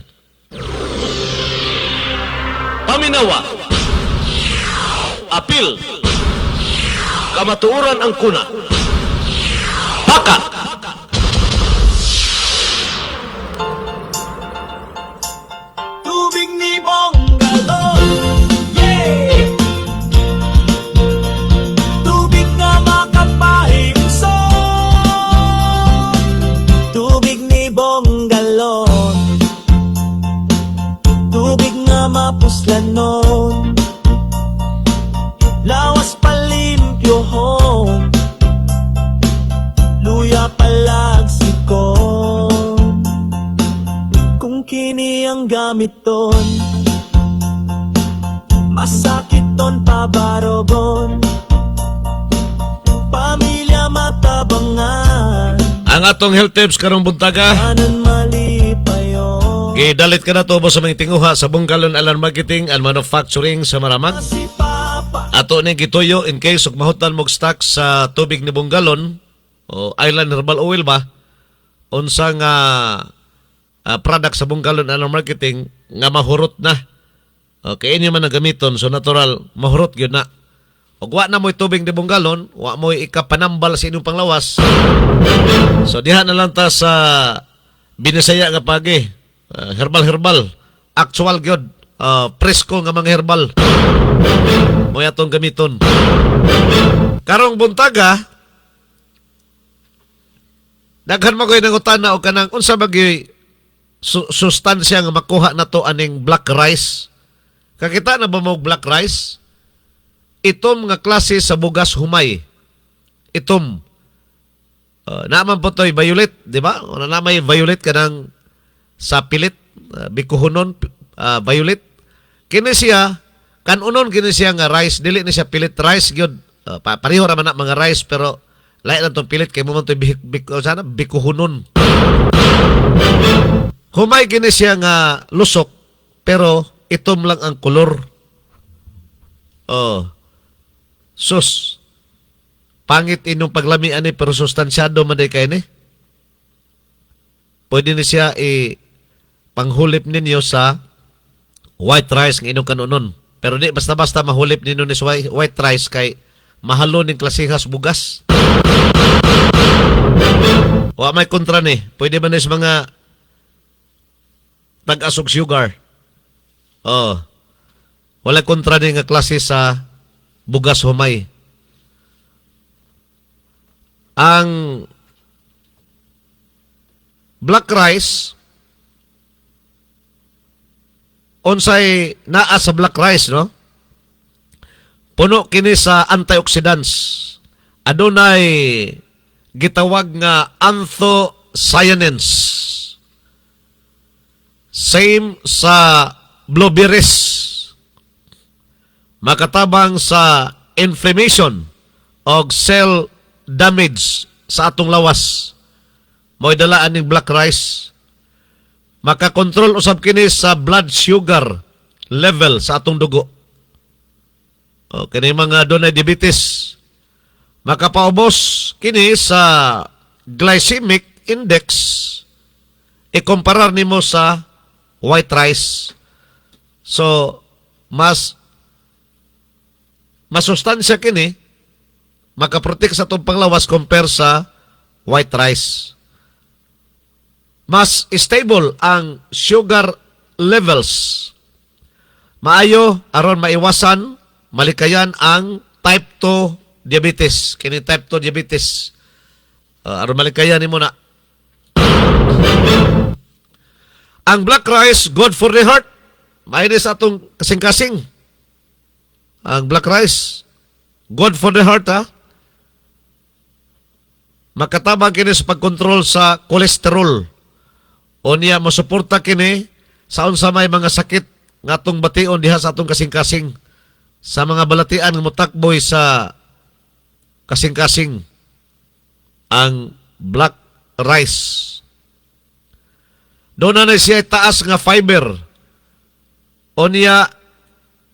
Paminawa. Apil. Kamatuuran ang kuna. Paka. Tubig ni Bongga. gamit ton masakit ton pabarobon pamilya matabangan Ang atong health tips karong buntaga, anan mali pa yon gidalit ka na to sa mga tinguha sa Bungkalon Alarm Marketing and Manufacturing sa Maramag. si Papa Ato ni gituyo in case ug mahutan mo stock sa tubig ni Bungkalon o Island Herbal Oil ba unsa nga product sa Bungkalon Alarm Marketing nga mahurot na. Okay, inyo man nagamiton so natural mahurot gyud na. Ug wa na mo'y tubig ni Bungkalon, wa mo'y ikapanambal sa inyong panglawas. So diha na lang ta sa Binisaya nga pagi. Herbal. Actual gyud. Presko nga mga herbal. Mo'y atong gamiton. Karong buntaga, daghan mo ko'y nangutana o kanang unsa bagay sustansya nga makuha na to aning black rice. Kakita na ba mo black rice? Itom nga klase sa bugas humay. Itom. Naman po to'y violet, di ba? O na may violet kanang sa pilit, bikuhunon, violet. Kini siya, kanunon kini siya nga rice, dili ni siya pilit rice, gyud. Pareho raman na mga rice, pero lain lang itong pilit, kaya mo man to'y bikuhunon. Humay kini siya nga lusok, pero itom lang ang kolor. Sus, pangit inyong paglamian ni pero sustansyado man day kayo ni. Pwede ni siya panghulip ninyo sa white rice ng inyong kanunon. Pero di basta-basta mahulip ninyo ni sa white rice kay mahalo ning klasihas bugas. Wa may kontra ni. Pwede man sa mga tag-asog sugar. Wala kontra ni nga klase sa bugas humay. Ang black rice unsay naa sa black rice, no? Puno kini sa antioxidants. Adunay gitawag nga anthocyanins. Same sa blueberries. Makatabang sa inflammation o cell damage sa atong lawas. Mo'y dalaan ng black rice. Makakontrol usab kini sa blood sugar level sa atong dugo. O kini mga dunay diabetes. Makapaubos kini sa glycemic index. Ikumparar nimo sa white rice. So, masustansya kini makaprotek sa itong panglawas compare sa white rice. Mas stable ang sugar levels. Maayo aron maiwasan malikayan ang type 2 diabetes. Kini type 2 diabetes. Aron malikayan nimo na. Ang black rice good for the heart. Maayos sa atong kasing-kasing. Ang black rice, good for the heart, ha? Makatabang kini sa pagkontrol sa kolesterol. O niya, masuporta kini sa unsa may mga sakit nga atong bation diha sa atong kasing-kasing. Sa mga balatian nga motakboy sa kasing-kasing. Ang black rice. Doon na siya taas nga fiber. O niya,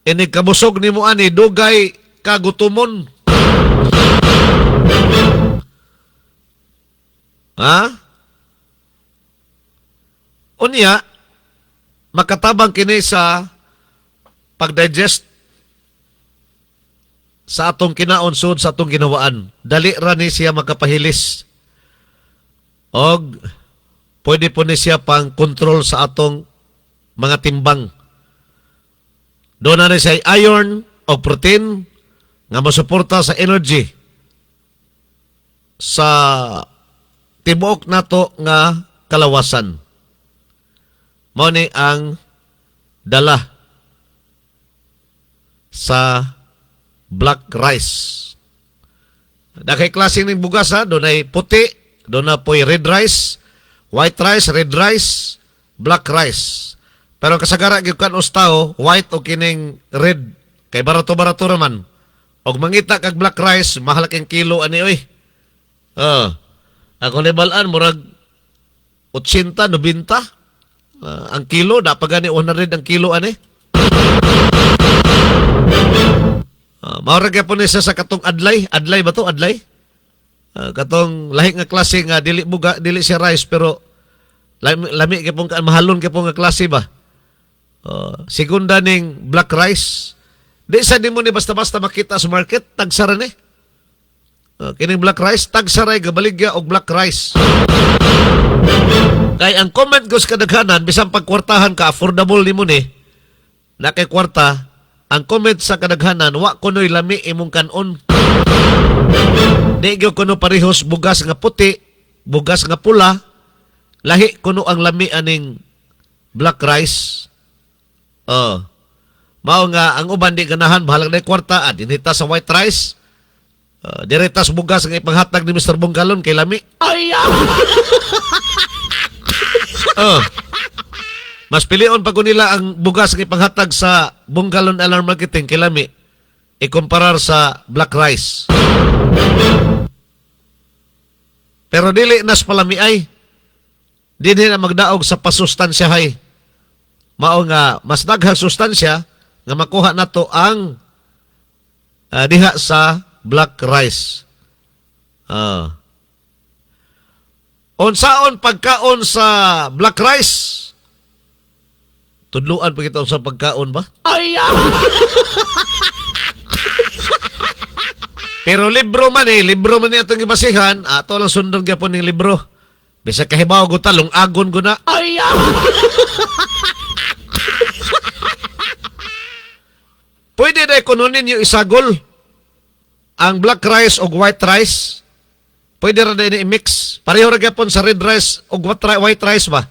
kabusog ni mo ani, dugay kagutumon. Ha? O niya, makatabang kini sa pagdigest sa atong kinaon sud sa atong ginawaan. Dali ra ni siya makapahilis. Og pwede po ni siya pang control sa atong mga timbang. Doon na siya iron o protein nga masuporta sa energy sa tibuok nato nga kalawasan. Mao ni ang dala sa black rice. Dakay klase ning bugas, ha, doon ay puti, doon na po'y red rice, white rice, red rice, black rice. Pero kasagara gyud kan ustao, white o kining red. Kay barato-barato raman. Og mangita kag black rice, mahal kang kilo ani oy. Ako ni balaan murag 80, 90 ang kilo, dapat gani 100 ang kilo ani. Maurag po ni sa katong adlay ba to? Adlay? Katong lahi nga klase nga dili buga, dili siya rice pero lami kay pong mahalon kay pong nga klase ba. Segunda ning black rice. Di sa di mo ni basta-basta makita sa market, tagsara ni. Kining black rice, tagsara gabaligya og black rice. Kay ang comment ko sa kadaghanan, bisan pagkwartahan ka, affordable ni mo ni, na kay kwarta, ang comment sa kadaghanan, wa kuno'y lami imong kanon. Di gyud kuno parehos bugas nga puti, bugas nga pula, lahi kuno ang lami aning black rice. Mao nga ang uban di ganahan bahalang na kwarta dinita sa white rice. Direta sa bugas nga ipanghatag ni Mr. Bungkalon kay lami. Mas pilion pa ko nila ang bugas nga ipanghatag sa Bungkalon Alarm Marketing kay lami ikumparar sa black rice. Pero dili nas palami ay dinhi na magdaog sa pasustansyahay. Mao nga mas daghang sustansya nga makuha nato ang diha sa black rice. Unsaon pagkaon sa black rice? Tudluan pa kita sa pagkaon ba? Pero libro man itong ibasihan, ato lang sundon gyapon ning libro. Bisa kahibaw ko talong agon ko na. Pwede na kununin yung isagol ang black rice o white rice. Pwede rin na i-mix. Pareho rin yapon sa red rice o white rice ba?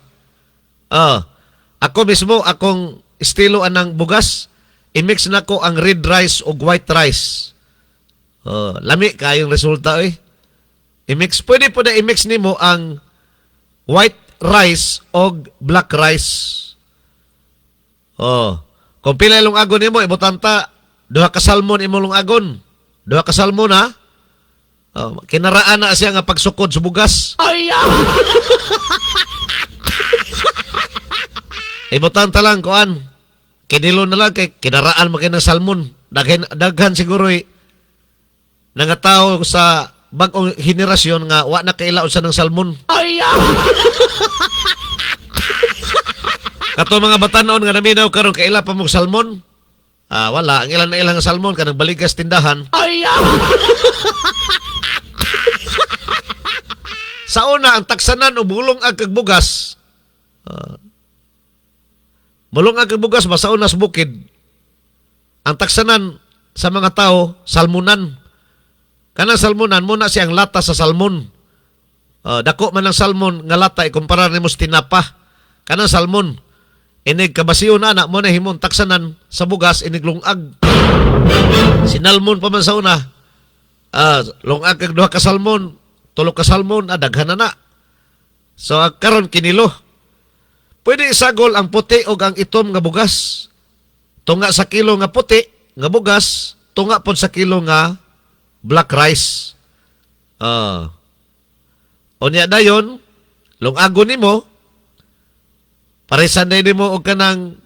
Ako mismo, akong estilo anang bugas, i-mix na ko ang red rice o white rice. Lami kayong resulta eh. I-mix. Pwede po na i-mix nimo ang white rice o black rice. Kung pila yung agon nimo, ibutanta, duha ka salmon imo long agon. Duha ka salmon ha? Kinaraan na siya nga pagsukod sa bugas. Ibutanta lang, kuan. Kinilo na lang, kay kinaraan mo kayo ng salmon. Daghan siguro nangatao sa bagong henerasyon nga wa na kailaon sa ng salmon. Kato mga batanon nga naminaw karon kaila pa mong salmon. Wala. Ang ilan na ilang salmon kanang baligas tindahan. Sa una, ang taksanan o bulong ag kagbugas. Bulong ag kagbugas ba sa una sa bukid. Ang taksanan sa mga tao, salmunan. Kanang salmunan, muna siyang lata sa salmon. Dako man ang salmon nga lata, ikumpara ni mo sa tinapa. Kanang salmon. Inig kabasiyon na mo na himon taksanan sa bugas inig lungag. Sinalmon pa man sa una. Lungag kag duha ka salmon, tulo ka salmon, daghan na. So karon kinilo. Pwede isagol ang puti o ang itom nga bugas. Tunga sa kilo nga puti nga bugas, tunga pod sa kilo nga black rice. Unya dayon, lungagon nimo, paresan na mo o kanang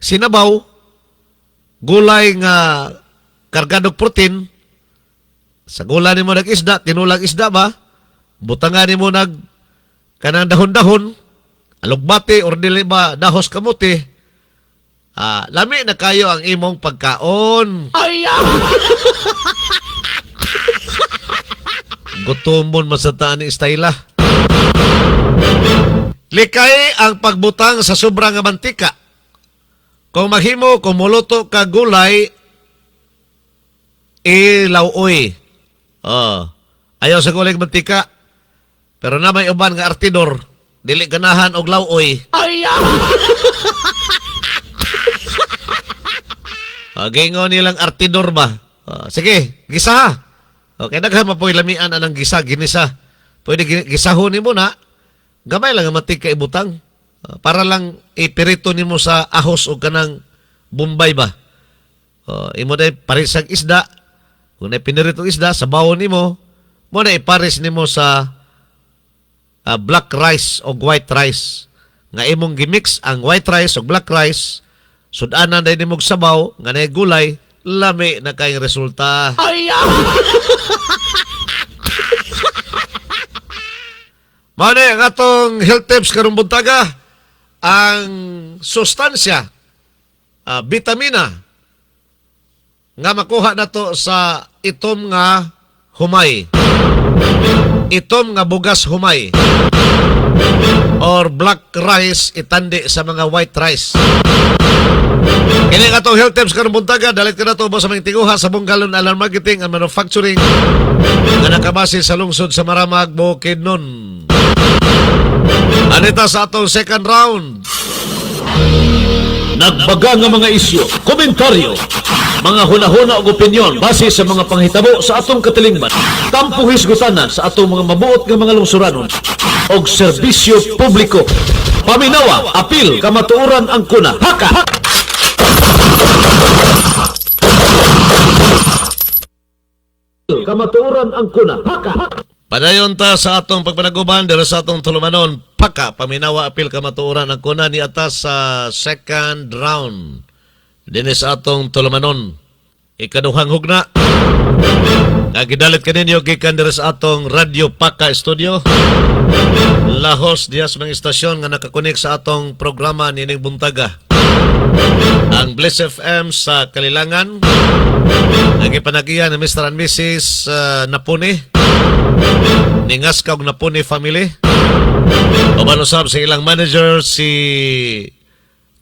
sinabaw, gulay nga kargadog protein, sa gulay ni mo nag-isda, tinulang isda ba, butangan ni mo nag kanang dahon-dahon, alugbati or dili ba dahos kamuti, lami na kayo ang imong pagkaon. Gutomon masataan ni Istayla. Likay ang pagbutang sa sobrang nga mantika. Kung maghimo, kung muluto ka gulay, ilawoy. Ayaw sa gulay mantika. Pero na may uban nga artidor, dili ganahan og lawoy. Gingon nilang artidor ba? Sige, gisa ha. Okay, daghan mapoy lamian anang gisa, ginisa. Pwede gisahon ni mo na. Gamay lang ang mantika ibutang. Para lang ipirito nimo sa ahos o kanang Bombay ba. Imo na parisag isda. Kung na piniritong isda, sa bawon nimo, mo na ipares nimo sa black rice o white rice. Nga imong gimix ang white rice o black rice, sudanan na nimo sabaw, nga na gulay, lami na kayong resulta. Mao ni ang atong health tips karong buntaga. Ang sustansya, vitamina, nga makuha na to sa itom nga humay. Itom nga bugas humay. Or black rice itandi sa mga white rice. Kini nga itong health tips karong buntaga, dalit ka na to sa mga tinguha sa Bunggalon Alarm Marketing and Manufacturing nga nakabase sa lungsod sa Maramag, Bukidnon. Anita sa atong second round. Nagbaga nga mga isyu, komentaryo, mga hunahuna o opinyon base sa mga panghitabo sa atong katilingban. Tampo hisgutanan sa atong mga mabuot nga mga lungsuranon og serbisyo publiko. Paminawa, apil, kamatuoran ang kuna. Haka! Kamatuoran ang kuna. Haka! Padayon ta sa atong pagpanaguban dira sa atong tulumanon. Paka, paminawa, apil, kamatuoran ang kuna ni atas sa second round. Dini sa atong tulumanon. Ikaduhang hugna. Nagidalit ka ninyo gikan dira sa atong Radio Paka Studio. Lahos diya sa mga istasyon nga nakakunik sa atong programa nining buntaga. Ang Bliss FM sa Kalilangan. Nagipanagiyan ni Mr. and Mrs. Napuni. Ningas kag Napuni family. Uban-usab sa ilang manager si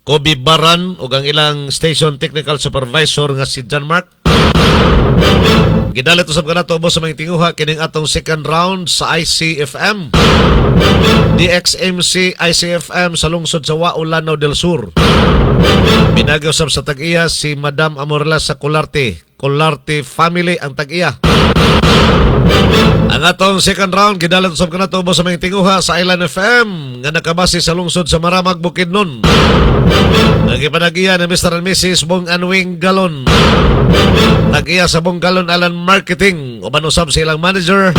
Kobe Baran ug ang ilang station technical supervisor nga si John Mark. Gidalit usab kanato ubos sa mga tinguha kining atong second round sa ICFM. DXMC ICFM sa lungsod sa Wao, Lanao del Sur. Pinagi usab sa tag-iya si Madam Amorla sa Colarte. Colarte family ang tag-iya. Ang atong second round gidalit usab kanato ubos sa mga tinguha sa Island FM nga nakabase sa lungsod sa Maramag, Bukidnon. Nagipanagiya ni Mr. and Mrs. Bong Anwing Galon. Tag-iya sa Bong Galon Alan Marketing. Uban usab sa ilang manager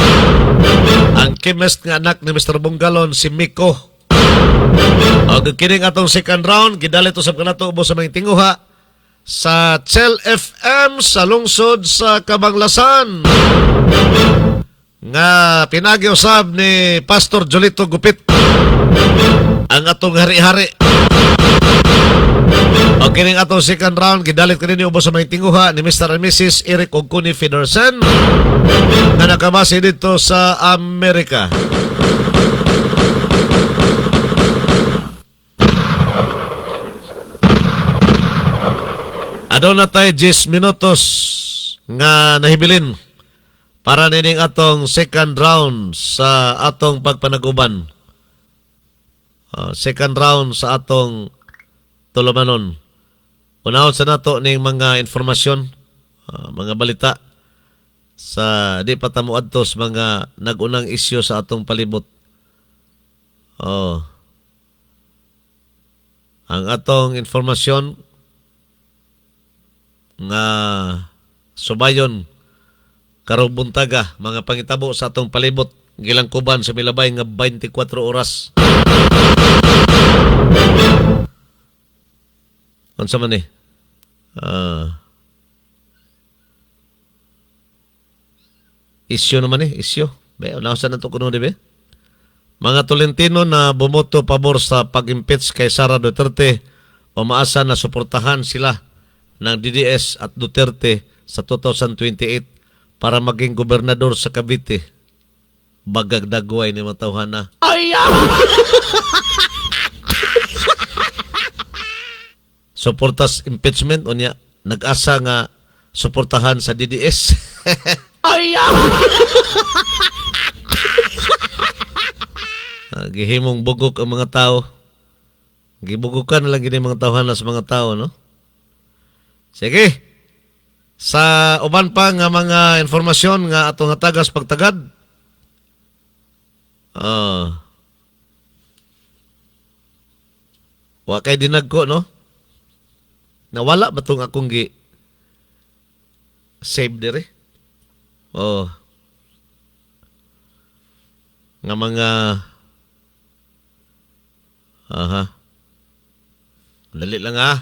ang chemist nga anak ni Mr. Bong Galon si Miko. Og kining atong second round gidalit usab kanato ubos sa mga tinguha sa Chel FM sa lungsod sa Kabanglasan. Nga pinagi usab ni Pastor Jolito Gupit ang atong hari-hari. O kining atong second round gidalit kanini ubos sa mga tinguha ni Mr. and Mrs. Eric Ogkuni Federsen nga nakabase dito sa Amerika. Aduna tayo 10 minutos nga nahibilin para nining atong second round sa atong pagpanaguban. Second round sa atong tulumanon. Unahon sa nato ning mga informasyon, mga balita sa di pa tamo adtos mga nagunang isyu sa atong palibot. Ang atong informasyon nga subayon karong buntaga mga pangitabo sa atong palibot gilangkuban sa milabay nga 24 oras. Unsa man ni? Isyu naman eh, isyu. Be, unawasan na ito kuno di be? Mga Tolentino na bumoto pabor sa pag-impeach kay Sara Duterte, umaasa na suportahan sila ng DDS at Duterte sa 2028 para maging gobernador sa Cavite. Bagagdagway ni matawhana. Suportas impeachment unya nag-asa nga suportahan sa DDS. Gihimong bugok ang mga tao. Gibugukan lang gini mga tawhana sa mga tao, no? Sige. Sa uban pa nga mga informasyon nga atong hatagas pagtagad. Wa kay dinagko, no? Nawala ba itong akong save dire? Oh. Nga mga aha. Dali lang ah.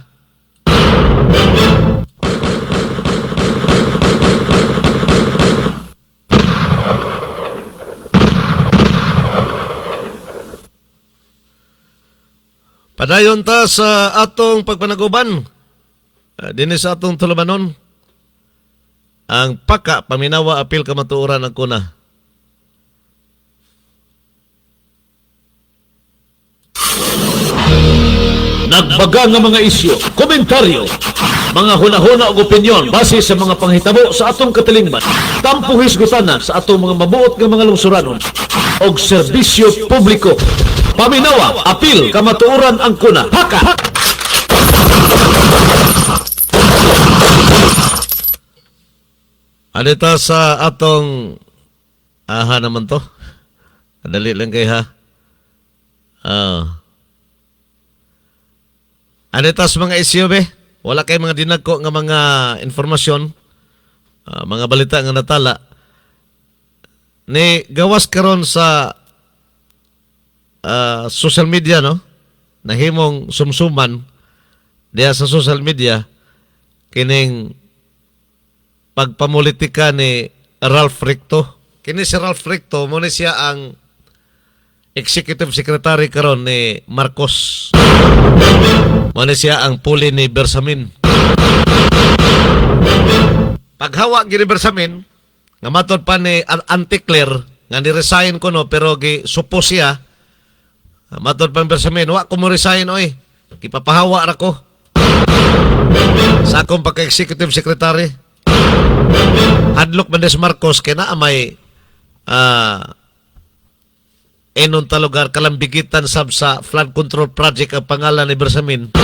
Padayon ta sa atong pagpanaguban. Dinhi sa atong tulumanon. Ang paka paminawa apil kamatuoran ang kuna. Nagbaga nga mga isyu, komentaryo, mga hunahuna o opinyon base sa mga panghitabo sa atong katilingban. Tampo hisgutana sa atong mga mabuot nga mga lungsuranon og serbisyo publiko. Paminawa, apil, kamatuoran ang kuna. Haka! Alita sa atong aha naman to. Dali lang kay ha. Alita sa mga isyu be. Wala kay mga dinagko nga mga informasyon. Mga balita nga natala. Ni gawas karon sa social media, no? Nahimong sumsuman diya sa social media kining pagpamulitika ni Ralph Recto. Kini si Ralph Recto, mo ni siya ang executive secretary karon ni Marcos. Mo ni siya ang puli ni Bersamin. Paghawa gini Bersamin, nga matod pa ni Anticler, nga ni-resign ko no, pero supo siya, matod pa ni Bersamin, wa ko mo resign oy, kipapahawa ra ko. Sa akong pagka-executive secretary. Hadlok Mendes Marcos kay naa may enon ta lugar kalambigitan sab sa flood control project ang pangalan ni Bersamin.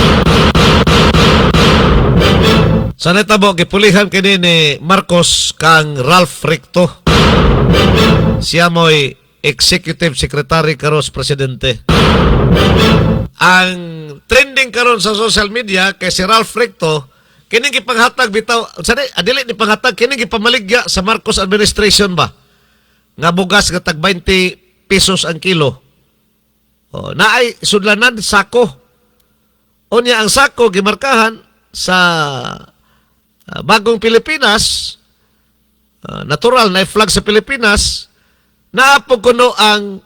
Sa netabo gipulihan kini ni Marcos kang Ralph Recto. Siya mo'y executive secretary karon sa presidente. Ang trending karon sa social media kay si Ralph Recto kini gipanghatag bitaw adili ni panghatag kini gipamaligya sa Marcos administration ba nga bugas nga tag 20 pesos ang kilo. Naay sudlanan sako. Unya ang sako gimarkahan sa bagong Pilipinas, natural na flag sa Pilipinas, naapog kuno ang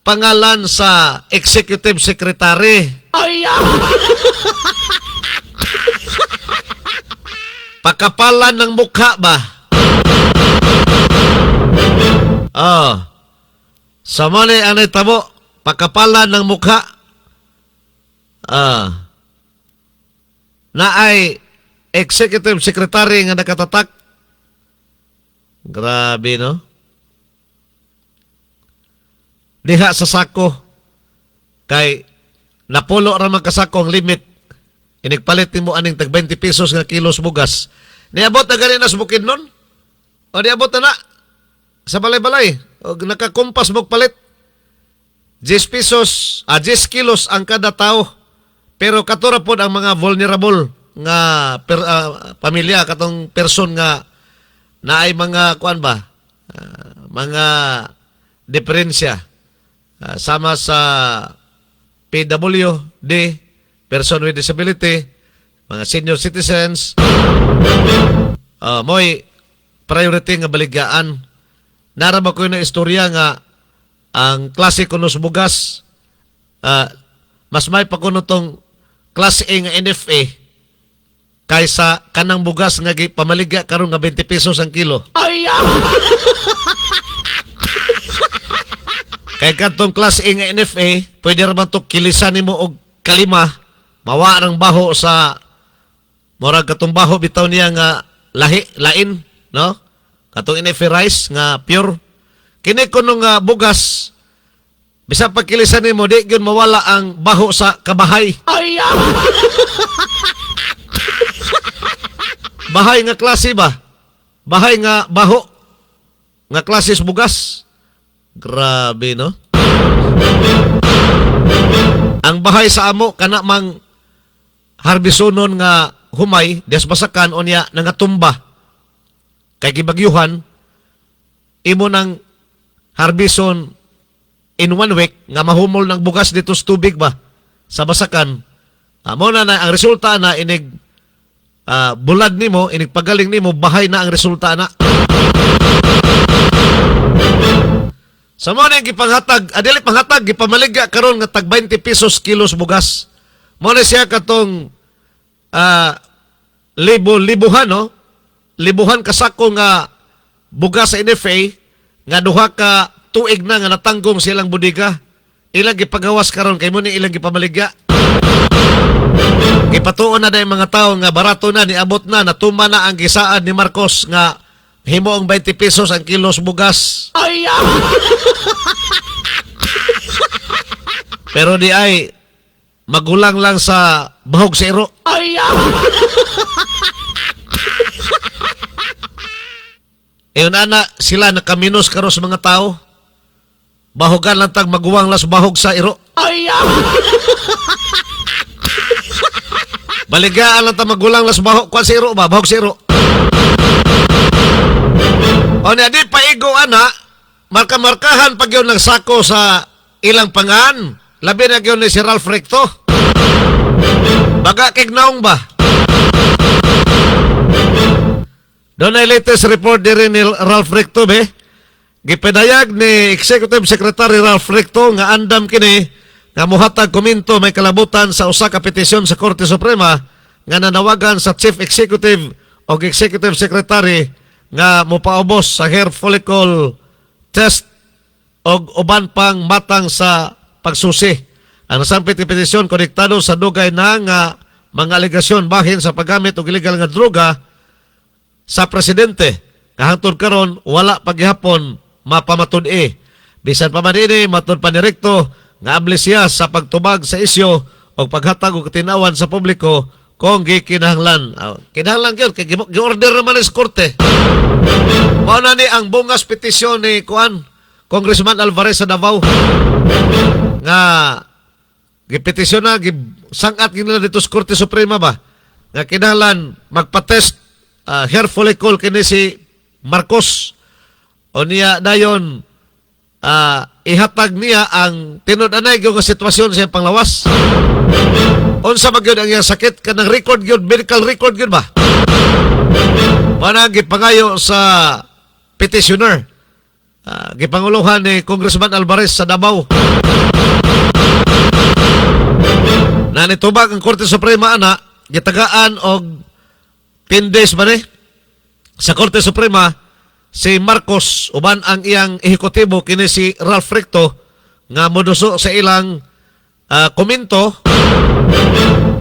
pangalan sa executive secretary. Pakapalan ng mukha ba? Sa mali anay tabo, pakapalan ng mukha. Na ay executive secretary nga nakatatak. Grabe, no? Diha sa sako. Kay napulo ramang kasako ang limit. Inigpalit mo aning tag 20 pesos nga kilos bugas. Niabot na ganin na sa bukid nun? O niabot na sa balay-balay? O nakakumpas mo palit? 10 pesos, 10 kilos ang kada tao. Pero katura po ang mga vulnerable nga pamilya, katong person nga na ay mga, kuan ba, mga diferensya. Sama sa PWD, person with disability, mga senior citizens, mo'y priority nga baligyan. Narama ko yung istorya nga ang klase kuno sa bugas, mas may pa kuno tong klase A nga NFA kaysa kanang bugas nga pamaligya karon nga 20 pesos ang kilo. Kaya katong klase A nga NFA, pwede raman to kilisan nimo og kalima, mawa ng baho sa murag katong baho bitaw niya nga lain, no? Katong NFA rice nga pure. Kini kuno nga bugas, bisag pagkilisan nimo di gyud mawala ang baho sa kabahay. Bahay nga klase ba? Bahay nga baho nga klase sa bugas. Grabe, no? Ang bahay sa amo kana mang harbisonon nga humay des basakan unya nangatumba kay gibagyuhan imo nang harbison in 1 week nga mahumol ng bugas dito sa tubig ba sa basakan. Amo na ang resulta na inig bulad nimo, inig pagaling nimo, bahay na ang resulta na. Sa mo na gipanghatag, adili panghatag gipamaligya karon nga tag 20 pesos kilos bugas. Mo na siya katong libuhan no? Libuhan kasako nga bugas sa NFA nga duha ka tuig na nga natanggong silang budiga. Ilang gipagawas karon kay mo ni ilang gipamaligya. Gipatuon na yung mga tao nga barato na, niabot na, natuma na ang gisaan ni Marcos nga himo ang 20 pesos ang kilos bugas. Pero di ay magulang lang sa bahog sa iro. Iyon ana sila nakaminos karon sa mga tao. Bahogan lang tag maguwang las bahog sa iro. Baligaan lang ta magulang las bahog kwa sa iro ba, bahog sa iro. O niya di paigo ana, marka-markahan pag yun nagsako sa ilang pangan. Labi na yun ni si Ralph Recto. Baga kignaong ba? Doon ay latest report din ni Ralph Recto be. Gipedayag ni Executive Secretary Ralph Recto nga andam kini nga muhatag komento may kalabutan sa usa ka petisyon sa Korte Suprema nga nanawagan sa Chief Executive o Executive Secretary nga mopaubos sa hair follicle test o uban pang matang sa pagsusi. Ang nasampit ni petisyon konektado sa dugay na nga mga alegasyon bahin sa paggamit og illegal nga droga sa presidente. Kahangtod karon wala paghihapon mapamatud-i. Bisan pa man ini matud pa ni Recto nga abli siya sa pagtubag sa isyo o paghatag og katinawan sa publiko kung gikinahanglan. Kinahanglan gyud kay gi-order naman sa korte. Mao na ni ang bungas petisyon ni Congressman Alvarez sa Davao nga gipetisyon na gisangat ginila dito sa Korte Suprema ba nga kinahanglan magpa-test hair follicle kini si Marcos o niya dayon ihatag niya ang tinud-anay gyud nga sitwasyon sa iyang panglawas. Unsa man gyud ang iyang sakit kanang record gyud, medical record gyud ba? Mana gipangayo sa petitioner. Gipanguluhan ni Congressman Alvarez sa Davao. Na nitubag ang Korte Suprema ana, gitagaan og 10 days ba ni sa Korte Suprema si Marcos uban ang iyang ehekutibo kini si Ralph Recto nga moduso sa ilang komento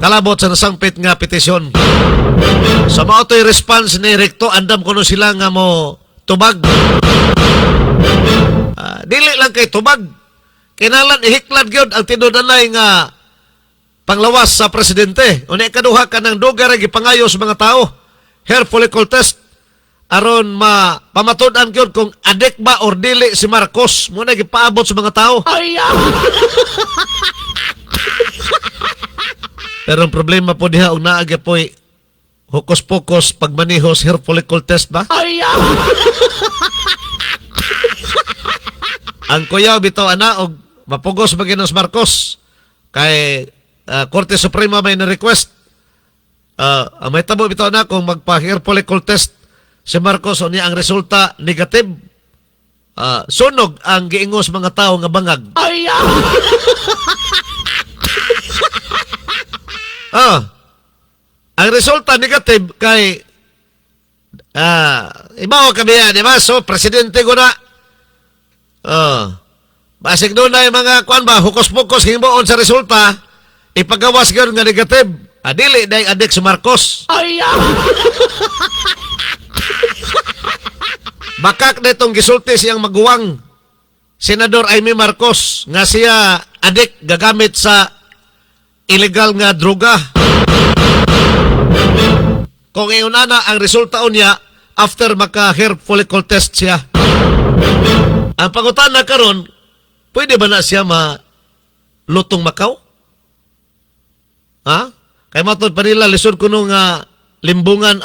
kalabot sa nasangpit nga petisyon. Sa mao to'y response ni Recto, andam kuno sila nga mo tubag. Dili lang kay tubag, kinahanglan ihiklad gyud ang tinud-anay nga panglawas sa presidente. Unya kaduha ka ng dugar gipangayo sa mga tao, hair follicle test aron pamatud-an gyud kung adik ba or dili si Marcos. Muna gipaabot sa mga tao. Pero ang problema po diha og naagi po'y hukos-pokos pagmaneho sa hair follicle test ba? Ang kuyaw bitaw ana og mapugos ba ginos Marcos kay Korte Suprema may na-request. May tabo bitaw na kung magpa-hair follicle test si Marcos o niya ang resulta negative. Sunog ang giingos mga tao nga bangag. Ang resulta negative kay ibaw kami yan, di ba? So, presidente ko na basig doon na yung mga kuan ba, hukos-pukos himboon sa resulta, ipagawas yun nga negative. Dili na yung adik si Marcos. Bakak na itong gisulti siyang maguwang Senador Amy Marcos nga siya adik gagamit sa illegal nga droga. Kung iyon na ang resulta niya after maka-hair follicle test siya. Ang pangutan na karon, pwede ba na siya malutong Macau? Ha? Kay matod pa nila lisod kuno nga limbungon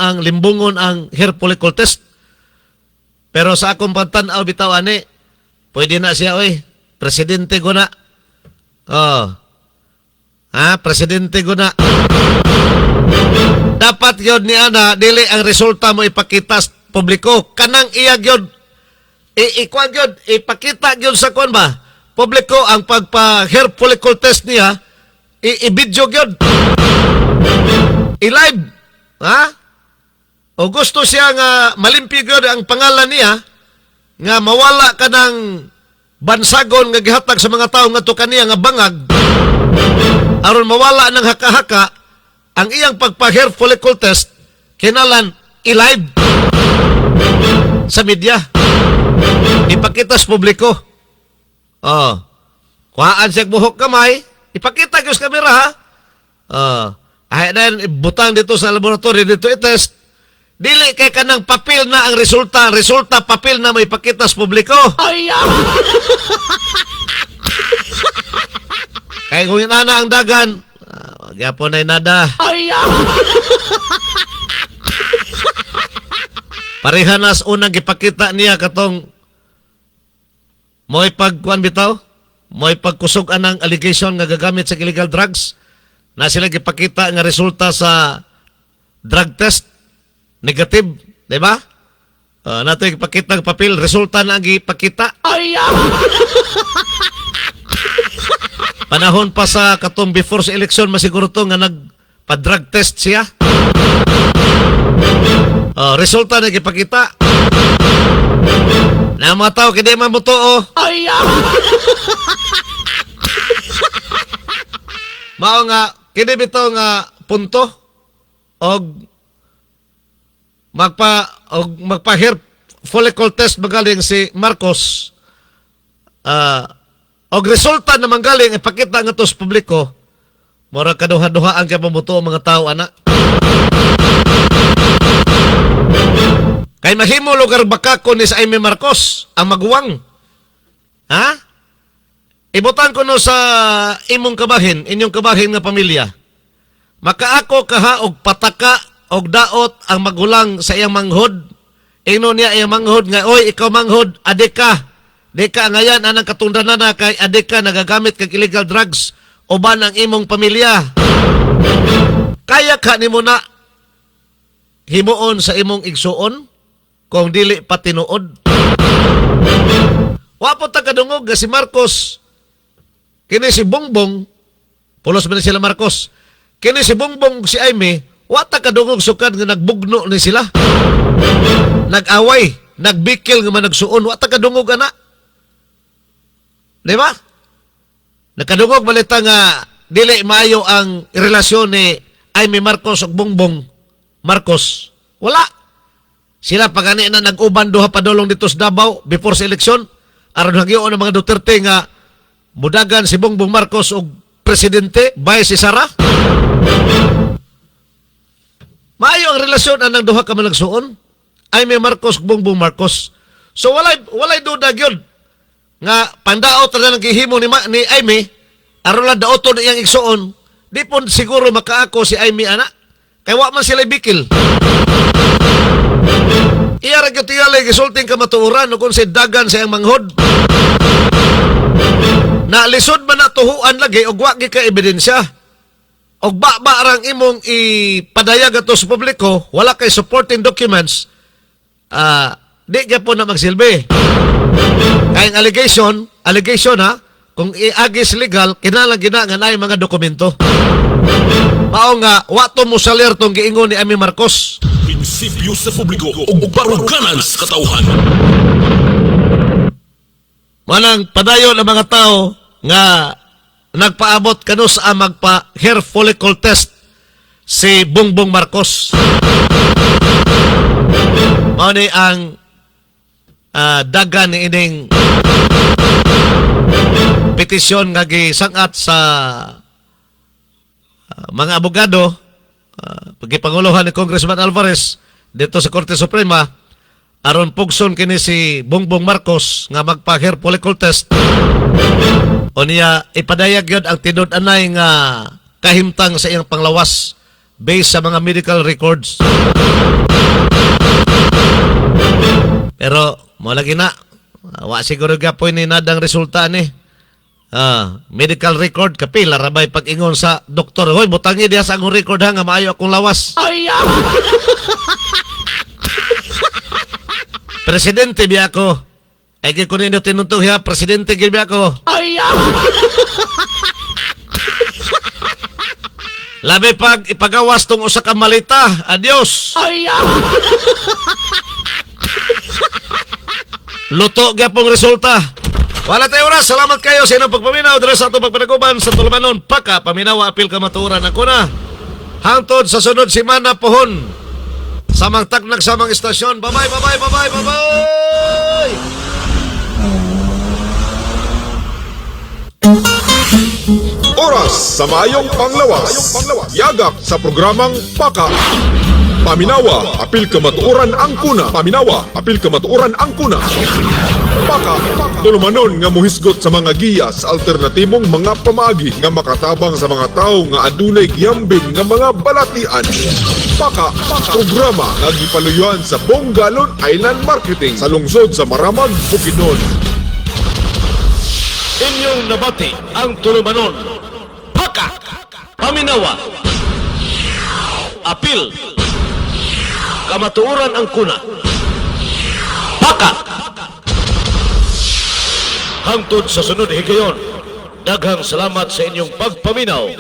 ang hair follicle test. Pero sa akong pagtanaw bitaw ani, pwede na siya oy. Presidente ko na. Oh. Ha, presidente ko na. Dapat yun ni ana dili ang resulta mo ipakita sa publiko. Kanang iya gyud ikuan gyud ipakita gyud sa kuan ba? Publiko ang pagpa hair follicle test niya i-video gyud. I-live. Ha? O gusto siya nga malimpi gyud ang pangalan niya nga mawala ka ng bansagon nga gihatag sa mga tao nga to kaniya nga bangag aron mawala ng haka-haka ang iyang pagpa-hair follicle test kinalan i-live sa media. Ipakita sa publiko. Oh. Kuhaan siya buhok kamay, ipakita ko sa kamera ha. Oh. Ay na butang dito sa laboratory dito i-test. Dili kay kanang papel na ang resulta papel na may ipakita sa publiko. Ay. Kay kung inana ang dagan, gyapon ay nada. Ay. Parehanas unang gipakita niya katong mo'y pagkuan bitaw, mo'y pagkusog anang allegation nga gagamit sa illegal drugs na sila gipakita nga resulta sa drug test negative, di ba? Nato ipakita ng papel, resulta na ang ipakita. Ay! Panahon pa sa katong before sa election, masiguro to nga nagpa-drug test siya. Resulta na ipakita. Na mga tao, kini man mo to, oh. Ay! Mao nga, kini bito nga punto og magpa hair follicle test magaling si Marcos og resulta na manggaling ipakita nga to sa publiko mura kaduha-duhaan kay pamuto ang mga tao ana kay mahimo lugar bakako ni sa Amy Marcos ang maguwang ha ibutan ko no sa inyong kabahin nga pamilya makaako kaha og pataka og daot ang magulang sa iyang manghod. Ino niya iyang manghod nga, oy, ikaw manghod, adeka. Deka ngayon, anang katundanan na kay adeka nagagamit kag illegal drugs uban ang imong pamilya. Kaya ka ni mo na himuon sa imong igsuon kung dili pa tinuod. Wapo ta kadungog nga si Marcos. Kini si Bongbong, pulos man sila Marcos. Kini si Bongbong si Amy, wata kadungog sukad nga nagbugno ni sila. Nag-away, nagbikil nga man nagsuon, wata kadungog ana. Di ba? Nakadungog balita nga dili maayo ang relasyon ni Amy Marcos ug Bongbong Marcos. Wala. Sila pagani na nag-uban duha padulong dito sa Davao before sa eleksyon aron hagyoon ang mga Duterte nga mudagan si Bongbong Marcos og presidente bay si Sara. Maayo ang relasyon anang duha ka man nagsuon. Amy Marcos ug Bongbong Marcos. So walay duda gyud nga pandaot na nang gihimo ni Amy aron lang daoton iyang igsuon. Di pun siguro makaako si Amy ana. Kay wa man sila bikil. Iya ra gyud tingali gisulting kamatuoran ug kun si dagan sa iyang manghod. Na lisod man na tuhuan lagi og wa gi ka ebidensya. Og ba-rang imong ipadayag ato sa publiko, wala kay supporting documents, di ka po na magsilbi. Kaya allegation ha, kung i-agis legal, kinalang nga na mga dokumento. Mao nga, wato mo salir tong giingon ni Amy Marcos. Prinsipyo sa publiko ug baruganan sa katawhan. Manang padayon ang mga tao nga nagpaabot kano sa magpa hair follicle test si Bongbong Marcos. Mao ni ang dagan ni ining petisyon nga gisangat sa mga abogado pagipanguluhan ni Congressman Alvarez dito sa Korte Suprema aron pugson kini si Bongbong Marcos nga magpa hair follicle test. O niya, ipadayag yun ang tinud-anay nga kahimtang sa iyang panglawas based sa mga medical records. Pero mo lagi na wa siguro gapoy ni nadang resulta ni. Medical record kapila rabay pag-ingon sa doktor, hoy butangi diha sa akong record ha nga maayo akong lawas. Presidente biya ko. Ay ko ninyo tinunto ha, presidente gid biya ko. Labi pag ipagawas tong usa ka malita. Adios. Luto gyapong resulta. Wala tayo oras. Salamat kayo sa inyong pagpaminaw dito sa atong pagpanaguban sa Tulumanon. Paka paminawa apil kamatuoran ako na. Hangtod sa sunod simana pohon. Samang taknag samang istasyon. Bye-bye, bye-bye, bye-bye, bye-bye. Oras sa mayong panglawas. Yagak sa programang Paka. Paminawa, apil kamatuoran ang kuna. Paminawa, apil kamatuoran ang kuna. Paka, tulumanon nga muhisgot sa mga giya sa alternatibong mga pamaagi nga makatabang sa mga tao nga adunay giyambing nga mga balatian. Paka, programa nga gipaluyuan sa Bongalon Island Marketing sa lungsod sa Maramag, Bukidnon. Inyong nabati ang Tulumanon. Paka! Paminawa! Apil! Kamatuoran ang kuna. Paka! Hangtod sa sunod higayon, daghang salamat sa inyong pagpaminaw.